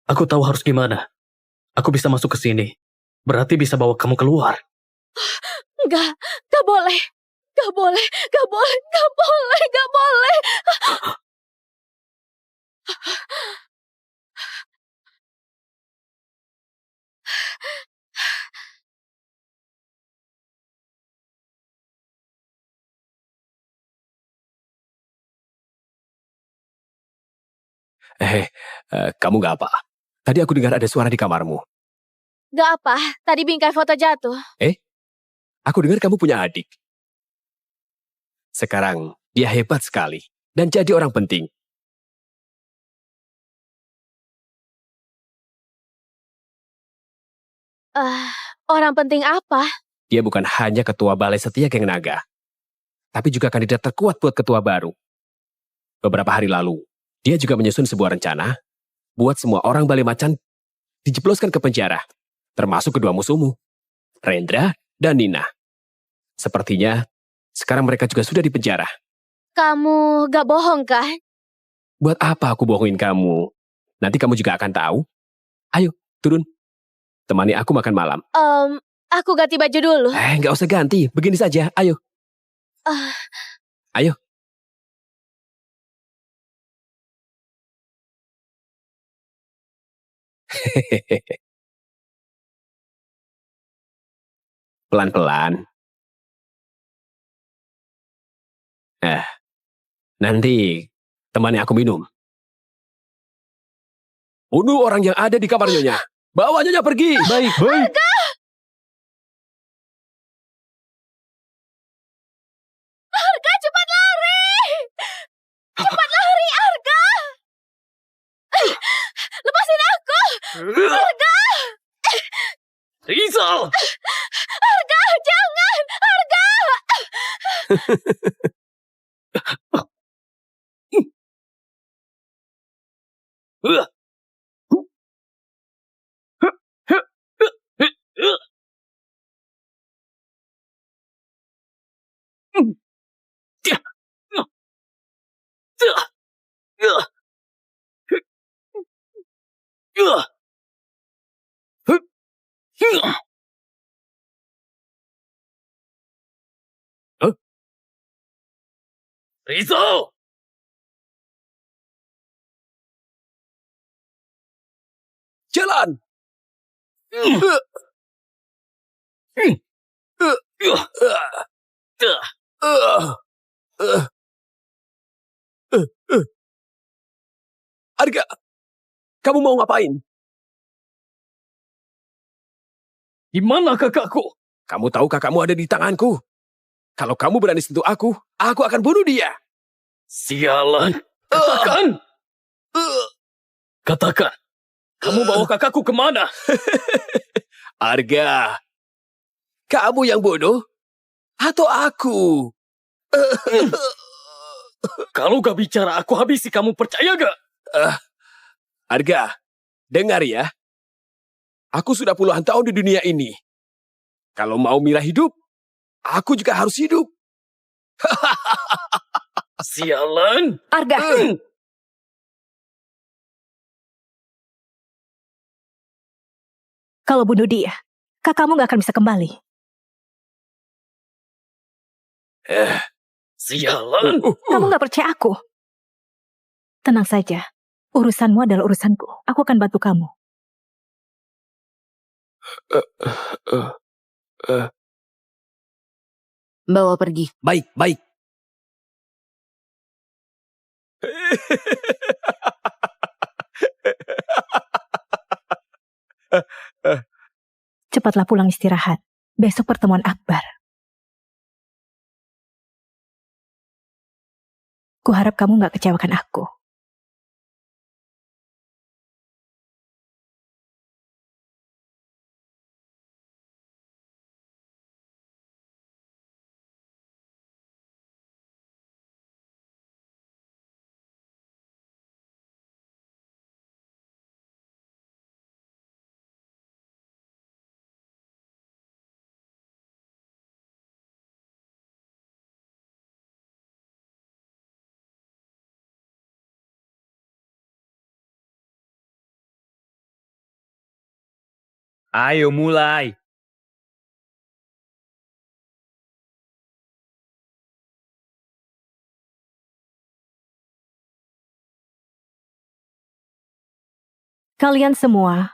Aku tahu harus gimana. Aku bisa masuk ke sini. Berarti bisa bawa kamu keluar. Enggak boleh. Enggak boleh, enggak boleh, enggak boleh, enggak boleh. Kamu nggak apa? Tadi aku dengar ada suara di kamarmu. Enggak apa, tadi bingkai foto jatuh. Aku dengar kamu punya adik. Sekarang dia hebat sekali dan jadi orang penting. Orang penting apa? Dia bukan hanya ketua balai setia Geng Naga, tapi juga kandidat terkuat buat ketua baru. Beberapa hari lalu, dia juga menyusun sebuah rencana buat semua orang Balai Macan dijebloskan ke penjara, termasuk kedua musuhmu, Rendra dan Nina. Sepertinya sekarang mereka juga sudah di penjara. Kamu gak bohong kan? Buat apa aku bohongin kamu? Nanti kamu juga akan tahu. Ayo, turun. Temani aku makan malam. Aku ganti baju dulu. Nggak usah ganti. Begini saja. Ayo. Ayo. Pelan-pelan. Nanti temani aku minum. Bunuh orang yang ada di kamar Nyonya. Bawa Nyonya pergi. Baik, baik. Arga, cepat lari! Cepat lari, Arga! Lepasin aku! Arga! Rizal! Arga, jangan! Arga! Rizal! Jalan! Arga, kamu mau ngapain? Di mana kakakku? Kamu tahu kakakmu ada di tanganku. Kalau kamu berani sentuh aku akan bunuh dia. Sialan. Katakan. Katakan. Kamu bawa kakakku kemana? Arga, kamu yang bodoh atau aku? Kalau gak bicara aku habisi, kamu percaya gak? Arga, dengar ya. Aku sudah puluhan tahun di dunia ini. Kalau mau Mira hidup, aku juga harus hidup. Sialan. Arga. Kalau bunuh dia, kakakmu gak akan bisa kembali. Sialan. Kamu gak percaya aku? Tenang saja. Urusanmu adalah urusanku. Aku akan bantu kamu. Bawa pergi. Baik, baik. Cepatlah pulang istirahat. Besok pertemuan akbar. Kuharap kamu gak kecewakan aku. Ayo mulai. Kalian semua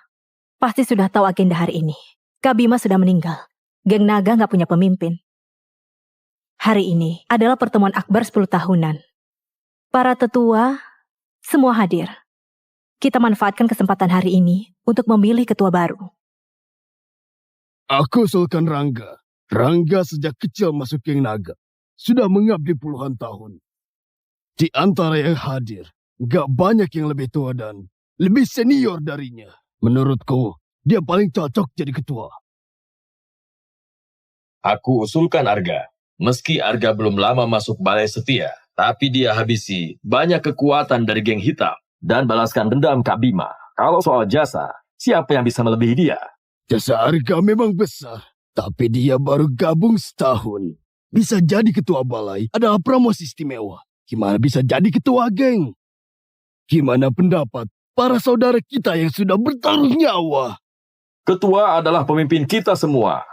pasti sudah tahu agenda hari ini. Kak Bima sudah meninggal. Geng Naga nggak punya pemimpin. Hari ini adalah pertemuan akbar 10 tahunan. Para tetua semua hadir. Kita manfaatkan kesempatan hari ini untuk memilih ketua baru. Aku usulkan Rangga. Rangga sejak kecil masuk geng Naga. Sudah mengabdi puluhan tahun. Di antara yang hadir, gak banyak yang lebih tua dan lebih senior darinya. Menurutku, dia paling cocok jadi ketua. Aku usulkan Arga. Meski Arga belum lama masuk balai setia, tapi dia habisi banyak kekuatan dari geng hitam dan balaskan dendam Kak Bima. Kalau soal jasa, siapa yang bisa melebihi dia? Jasa Arga memang besar, tapi dia baru gabung setahun. Bisa jadi ketua balai adalah promosi istimewa. Gimana bisa jadi ketua geng? Gimana pendapat para saudara kita yang sudah bertaruh nyawa? Ketua adalah pemimpin kita semua.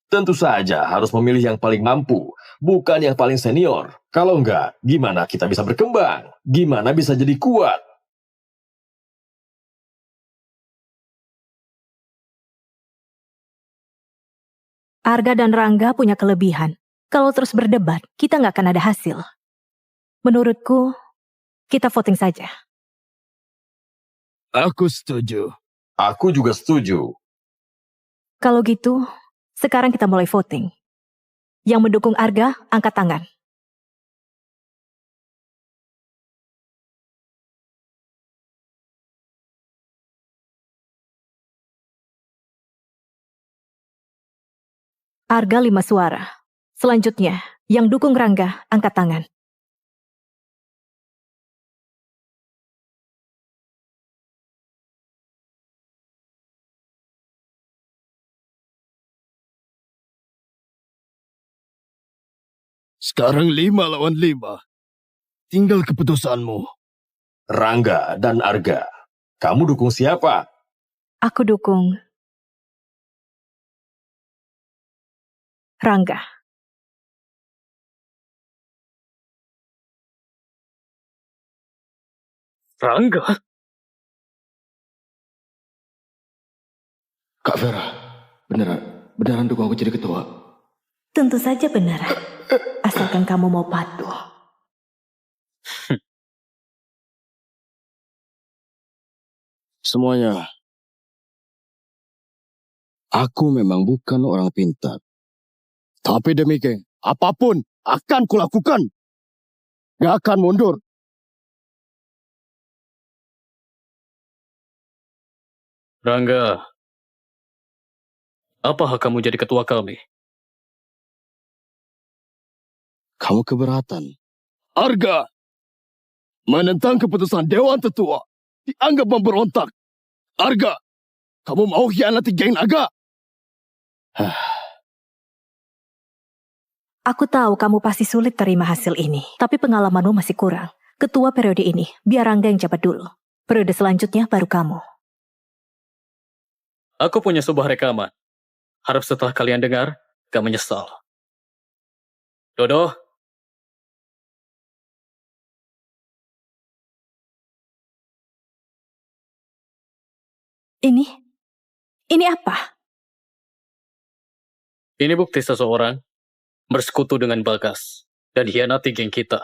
Tentu saja harus memilih yang paling mampu, bukan yang paling senior. Kalau enggak, gimana kita bisa berkembang? Gimana bisa jadi kuat? Arga dan Rangga punya kelebihan. Kalau terus berdebat, kita nggak akan ada hasil. Menurutku, kita voting saja. Aku setuju. Aku juga setuju. Kalau gitu, sekarang kita mulai voting. Yang mendukung Arga, angkat tangan. Arga 5 suara. Selanjutnya, yang dukung Rangga, angkat tangan. Sekarang 5 lawan 5. Tinggal keputusanmu. Rangga dan Arga, kamu dukung siapa? Aku dukung Rangga. Rangga? Kak Vera, beneran dukung aku jadi ketua? Tentu saja benar. Asalkan kamu mau patuh. Semuanya, aku memang bukan orang pintar. Tapi demi geng, apapun akan kulakukan. Gak akan mundur. Rangga, apa hak kamu jadi ketua kami? Kamu keberatan. Arga menentang keputusan Dewan Tetua. Dianggap memberontak. Arga, kamu mau hianati geng Naga? Aku tahu kamu pasti sulit terima hasil ini. Tapi pengalamanmu masih kurang. Ketua periode ini, biar Rangga yang jabat dulu. Periode selanjutnya baru kamu. Aku punya sebuah rekaman. Harap setelah kalian dengar, gak menyesal. Dodo? Ini apa? Ini bukti seseorang bersekutu dengan Bagas dan hianati geng kita.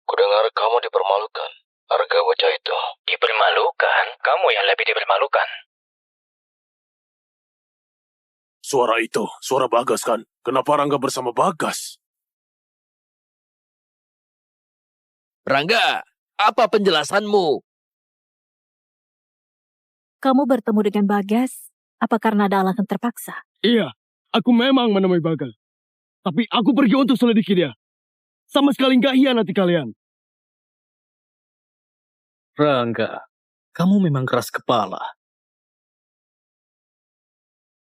Kudengar kamu dipermalukan. Arga bocah itu. Dipermalukan? Kamu yang lebih dipermalukan. Suara itu, suara Bagas kan? Kenapa Rangga bersama Bagas? Rangga, apa penjelasanmu? Kamu bertemu dengan Bagas, apa karena ada alasan terpaksa? Iya, aku memang menemui Bagas. Tapi aku pergi untuk selidiki dia. Sama sekali nggak hianati kalian. Rangga, kamu memang keras kepala.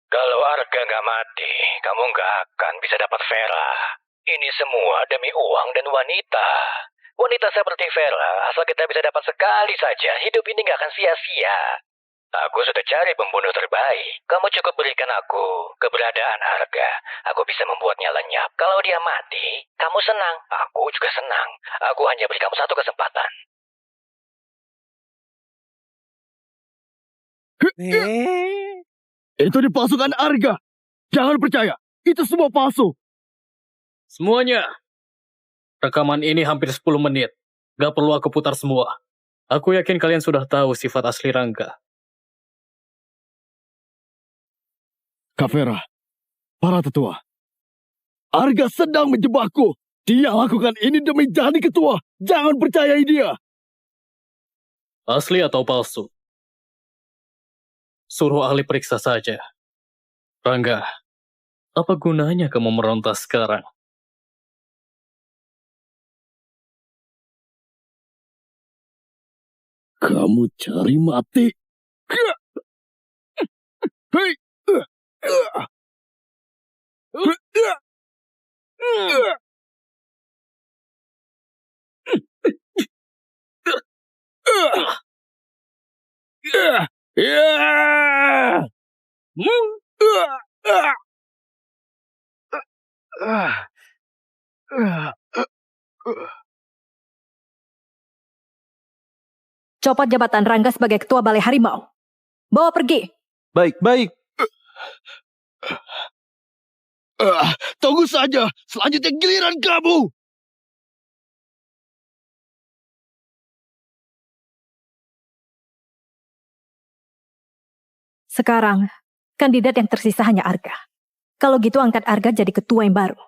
Kalau Arga nggak mati, kamu nggak akan bisa dapat Vera. Ini semua demi uang dan wanita. Wanita seperti Vera, asal kita bisa dapat sekali saja, hidup ini nggak akan sia-sia. Aku sudah cari pembunuh terbaik. Kamu cukup berikan aku keberadaan Arga. Aku bisa membuatnya lenyap. Kalau dia mati, kamu senang. Aku juga senang. Aku hanya beri kamu satu kesempatan. Itu dipalsukan Arga. Jangan percaya. Itu semua palsu. Semuanya. Rekaman ini hampir 10 menit. Gak perlu aku putar semua. Aku yakin kalian sudah tahu sifat asli Rangga. Kak Vera, para tetua. Arga sedang menjebakku. Dia lakukan ini demi jadi ketua. Jangan percayai dia. Asli atau palsu? Suruh ahli periksa saja. Rangga, apa gunanya kamu meronta sekarang? Kamu cari mati. Hei. Copot jabatan Rangga sebagai ketua Balai Harimau. Bawa pergi. Baik. Tunggu saja. Selanjutnya giliran kamu. Sekarang, kandidat yang tersisa hanya Arga. Kalau gitu angkat Arga jadi ketua yang baru.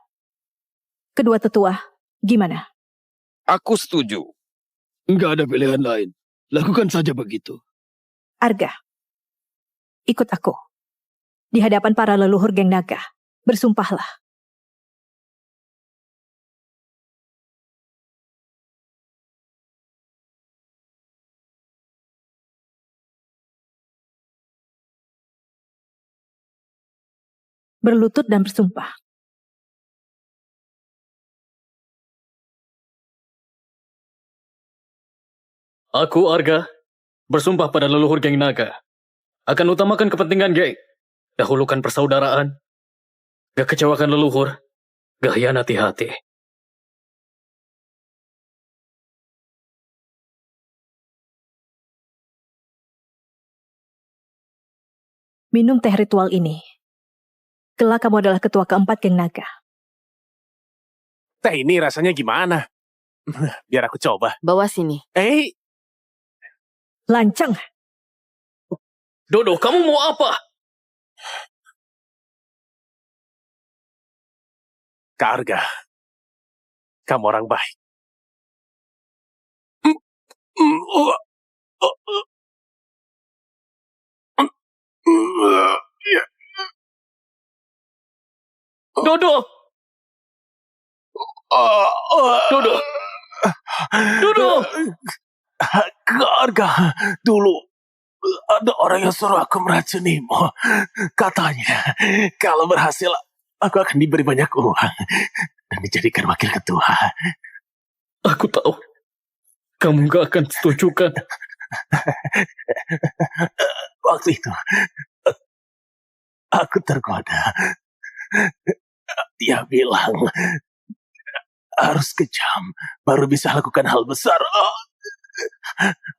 Kedua tetua, gimana? Aku setuju. Enggak ada pilihan lain. Lakukan saja begitu. Arga, ikut aku. Di hadapan para leluhur geng naga, bersumpahlah. Berlutut dan bersumpah. Aku, Arga, bersumpah pada leluhur geng naga. Akan utamakan kepentingan geng. Dahulukan persaudaraan. Gak kecewakan leluhur. Gak hianati hati. Minum teh ritual ini. Kelak kamu adalah ketua keempat geng naga. Teh ini rasanya gimana? Biar aku coba. Bawa sini. Lancang. Dodo, kamu mau apa? Kak Arga, kamu orang baik. Dodo! Dodo! Dodo! Kak Arga, dulu ada orang yang suruh aku meracunimu. Katanya, kalau berhasil, aku akan diberi banyak uang dan dijadikan wakil ketua. Aku tahu. Kamu gak akan setuju kan? Waktu itu, aku tergoda. Dia bilang, harus kejam, baru bisa lakukan hal besar.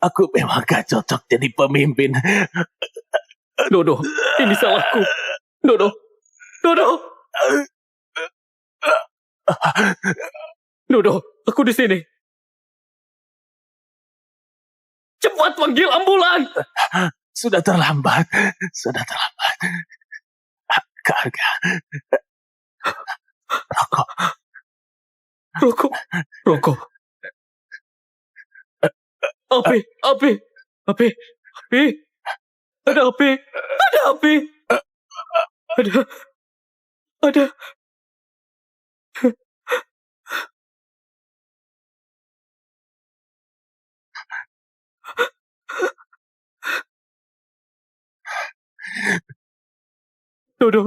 Aku memang gak cocok jadi pemimpin. Dodo, ini salahku. Dodo. Dodo, aku di sini. Cepat panggil ambulan. Sudah terlambat. Kak Arga. Rokok. Api. Ada api. Ada. Dodo.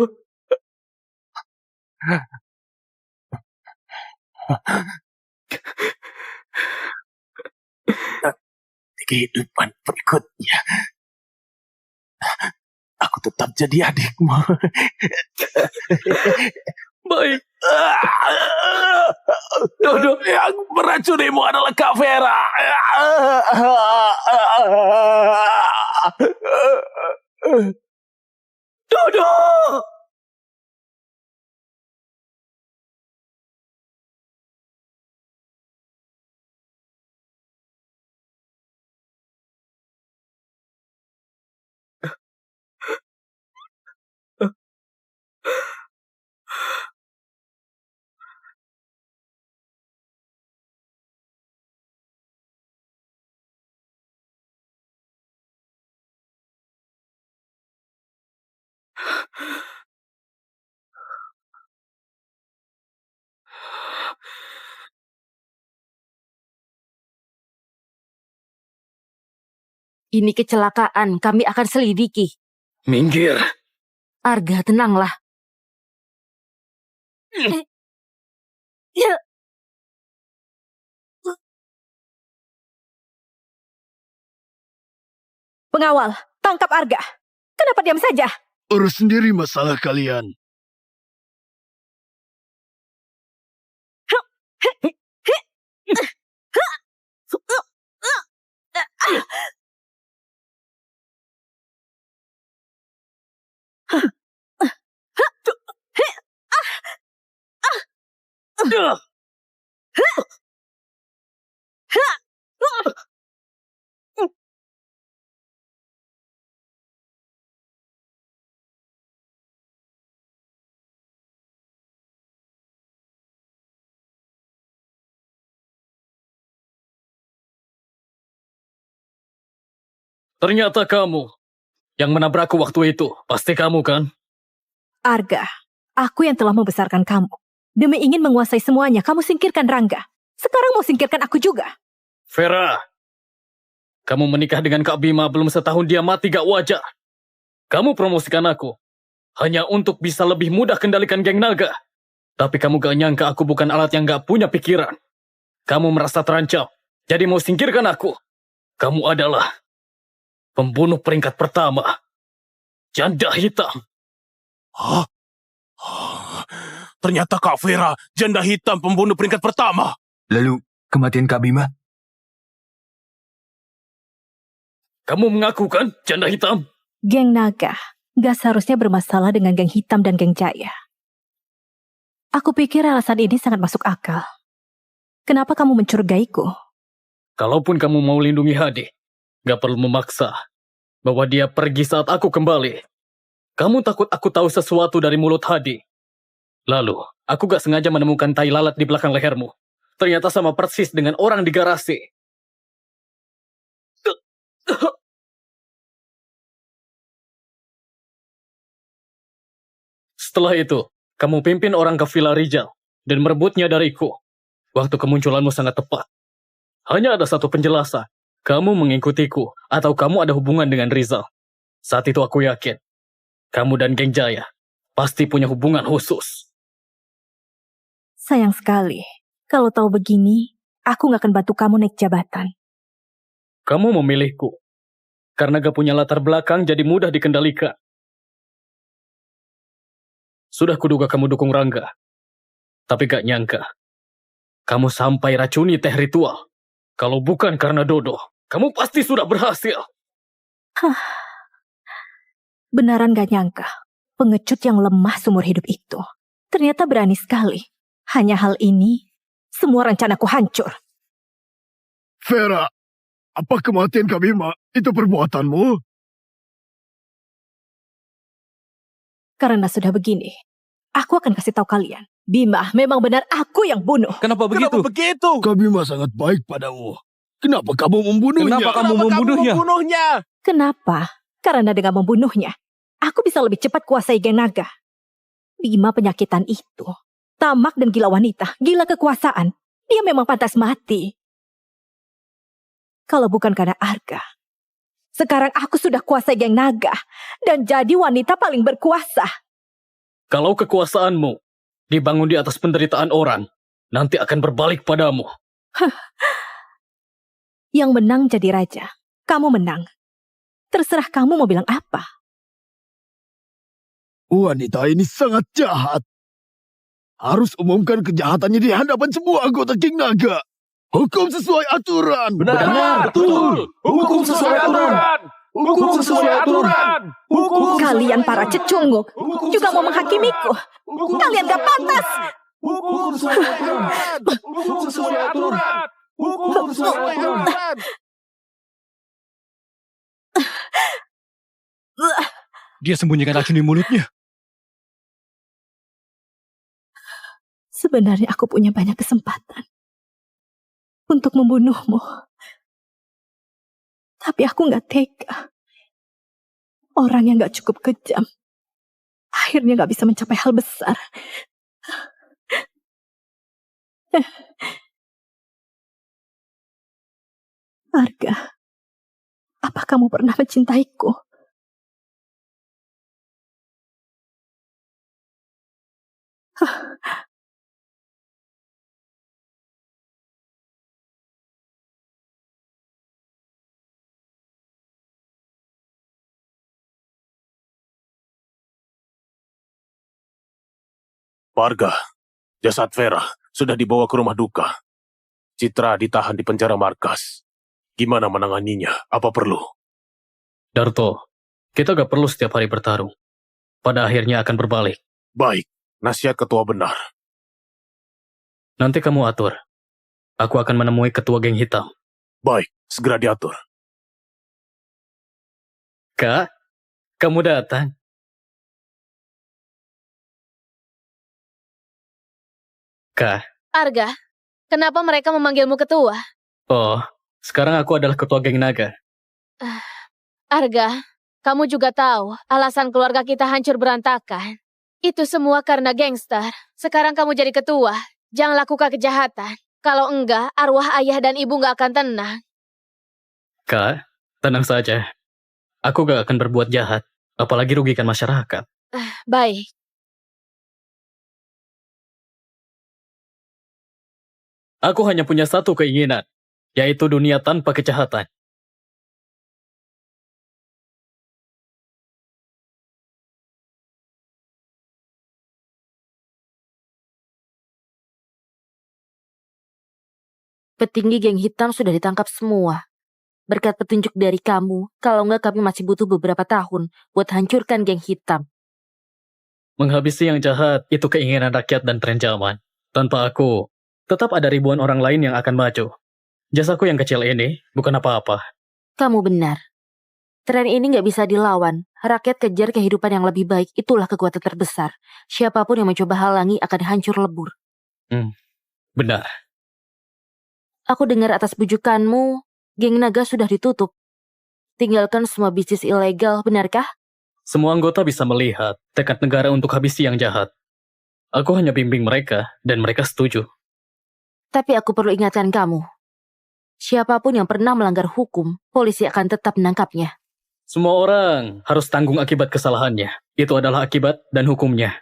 Di kehidupan berikutnya, Aku tetap jadi adikmu. Baik. Dodo, yang meracunimu adalah Kak Vera. Dodo! Ini kecelakaan, kami akan selidiki. Minggir. Arga, tenanglah. Pengawal, tangkap Arga. Kenapa diam saja? Urus sendiri masalah kalian. Ternyata kamu yang menabrakku waktu itu. Pasti kamu kan? Arga, aku yang telah membesarkan kamu. Demi ingin menguasai semuanya, kamu singkirkan Rangga. Sekarang mau singkirkan aku juga. Vera, kamu menikah dengan Kak Bima belum setahun dia mati gak wajar. Kamu promosikan aku hanya untuk bisa lebih mudah kendalikan geng naga. Tapi kamu gak nyangka aku bukan alat yang gak punya pikiran. Kamu merasa terancam, jadi mau singkirkan aku. Kamu adalah pembunuh peringkat pertama. Janda hitam. Hah? Ternyata Kak Vera, janda hitam pembunuh peringkat pertama. Lalu, kematian Kak Bima? Kamu mengaku kan, janda hitam? Geng naga gak seharusnya bermasalah dengan geng hitam dan geng jaya. Aku pikir alasan ini sangat masuk akal. Kenapa kamu mencurigaiku? Kalaupun kamu mau lindungi Hadi, gak perlu memaksa bahwa dia pergi saat aku kembali. Kamu takut aku tahu sesuatu dari mulut Hadi. Lalu, aku gak sengaja menemukan tai lalat di belakang lehermu. Ternyata sama persis dengan orang di garasi. Setelah itu, kamu pimpin orang ke Villa Rijal dan merebutnya dariku. Waktu kemunculanmu sangat tepat. Hanya ada satu penjelasan. Kamu mengikutiku atau kamu ada hubungan dengan Rizal. Saat itu aku yakin, kamu dan geng Jaya pasti punya hubungan khusus. Sayang sekali. Kalau tahu begini, aku gak akan bantu kamu naik jabatan. Kamu memilihku. Karena gak punya latar belakang jadi mudah dikendalikan. Sudah kuduga kamu dukung Rangga. Tapi gak nyangka. Kamu sampai racuni teh ritual. Kalau bukan karena Dodo, kamu pasti sudah berhasil. Benaran gak nyangka. Pengecut yang lemah seumur hidup itu. Ternyata berani sekali. Hanya hal ini, semua rencanaku hancur. Vera, apa kematian Kak Bima itu perbuatanmu? Karena sudah begini, aku akan kasih tahu kalian. Bima, memang benar aku yang bunuh. Kenapa begitu? Kak Bima sangat baik padamu. Kenapa kamu membunuhnya? Kenapa? Karena dengan membunuhnya, aku bisa lebih cepat kuasai geng naga. Bima penyakitan itu. Tamak dan gila wanita, gila kekuasaan. Dia memang pantas mati. Kalau bukan karena Arga, sekarang aku sudah kuasai geng naga dan jadi wanita paling berkuasa. Kalau kekuasaanmu dibangun di atas penderitaan orang, nanti akan berbalik padamu. Yang menang jadi raja. Kamu menang. Terserah kamu mau bilang apa. Wanita ini sangat jahat. Harus umumkan kejahatannya di hadapan semua anggota geng naga. Hukum sesuai aturan. Benar, betul. Hukum sesuai aturan. Hukum sesuai aturan. Kalian para cecunguk juga mau menghakimiku. Kalian gak pantas. Hukum sesuai aturan. Hukum sesuai aturan. Hukum sesuai aturan. Dia sembunyikan racun di mulutnya. Sebenarnya aku punya banyak kesempatan untuk membunuhmu. Tapi aku gak tega. Orang yang gak cukup kejam akhirnya gak bisa mencapai hal besar. Arga, apa kamu pernah mencintaiku? Warga, jasad Vera sudah dibawa ke rumah duka. Citra ditahan di penjara markas. Gimana menanganinya? Apa perlu? Darto, kita gak perlu setiap hari bertarung. Pada akhirnya akan berbalik. Baik, nasihat ketua benar. Nanti kamu atur. Aku akan menemui ketua geng hitam. Baik, segera diatur. Kak, kamu datang. Kak. Arga, kenapa mereka memanggilmu ketua? Oh, sekarang aku adalah ketua geng naga. Arga, kamu juga tahu alasan keluarga kita hancur berantakan. Itu semua karena gangster. Sekarang kamu jadi ketua. Jangan lakukan kejahatan. Kalau enggak, arwah ayah dan ibu gak akan tenang. Kak, tenang saja. Aku gak akan berbuat jahat, apalagi rugikan masyarakat. Baik. Aku hanya punya satu keinginan, yaitu dunia tanpa kejahatan. Petinggi geng hitam sudah ditangkap semua. Berkat petunjuk dari kamu, kalau enggak kami masih butuh beberapa tahun buat hancurkan geng hitam. Menghabisi yang jahat itu keinginan rakyat dan tren zaman. Tanpa aku, tetap ada ribuan orang lain yang akan maju. Jasaku yang kecil ini bukan apa-apa. Kamu benar. Tren ini nggak bisa dilawan. Rakyat kejar kehidupan yang lebih baik, itulah kekuatan terbesar. Siapapun yang mencoba halangi akan hancur lebur. Benar. Aku dengar atas bujukanmu, geng naga sudah ditutup. Tinggalkan semua bisnis ilegal, benarkah? Semua anggota bisa melihat tekad negara untuk habisi yang jahat. Aku hanya bimbing mereka, dan mereka setuju. Tapi aku perlu ingatkan kamu. Siapapun yang pernah melanggar hukum, polisi akan tetap menangkapnya. Semua orang harus tanggung akibat kesalahannya. Itu adalah akibat dan hukumnya.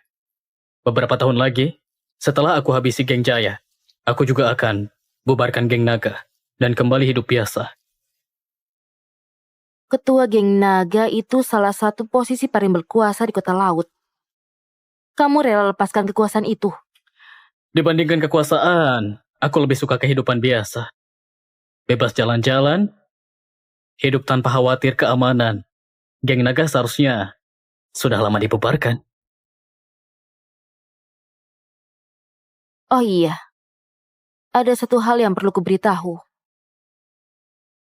Beberapa tahun lagi, setelah aku habisi geng Jaya, aku juga akan bubarkan geng naga dan kembali hidup biasa. Ketua geng naga itu salah satu posisi paling berkuasa di kota laut. Kamu rela lepaskan kekuasaan itu? Dibandingkan kekuasaan, aku lebih suka kehidupan biasa. Bebas jalan-jalan, hidup tanpa khawatir keamanan. Geng naga seharusnya sudah lama dibubarkan. Oh iya, ada satu hal yang perlu kuberitahu.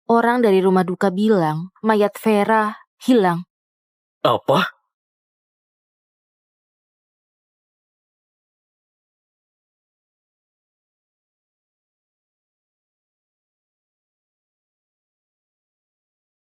Orang dari rumah duka bilang mayat Vera hilang. Apa?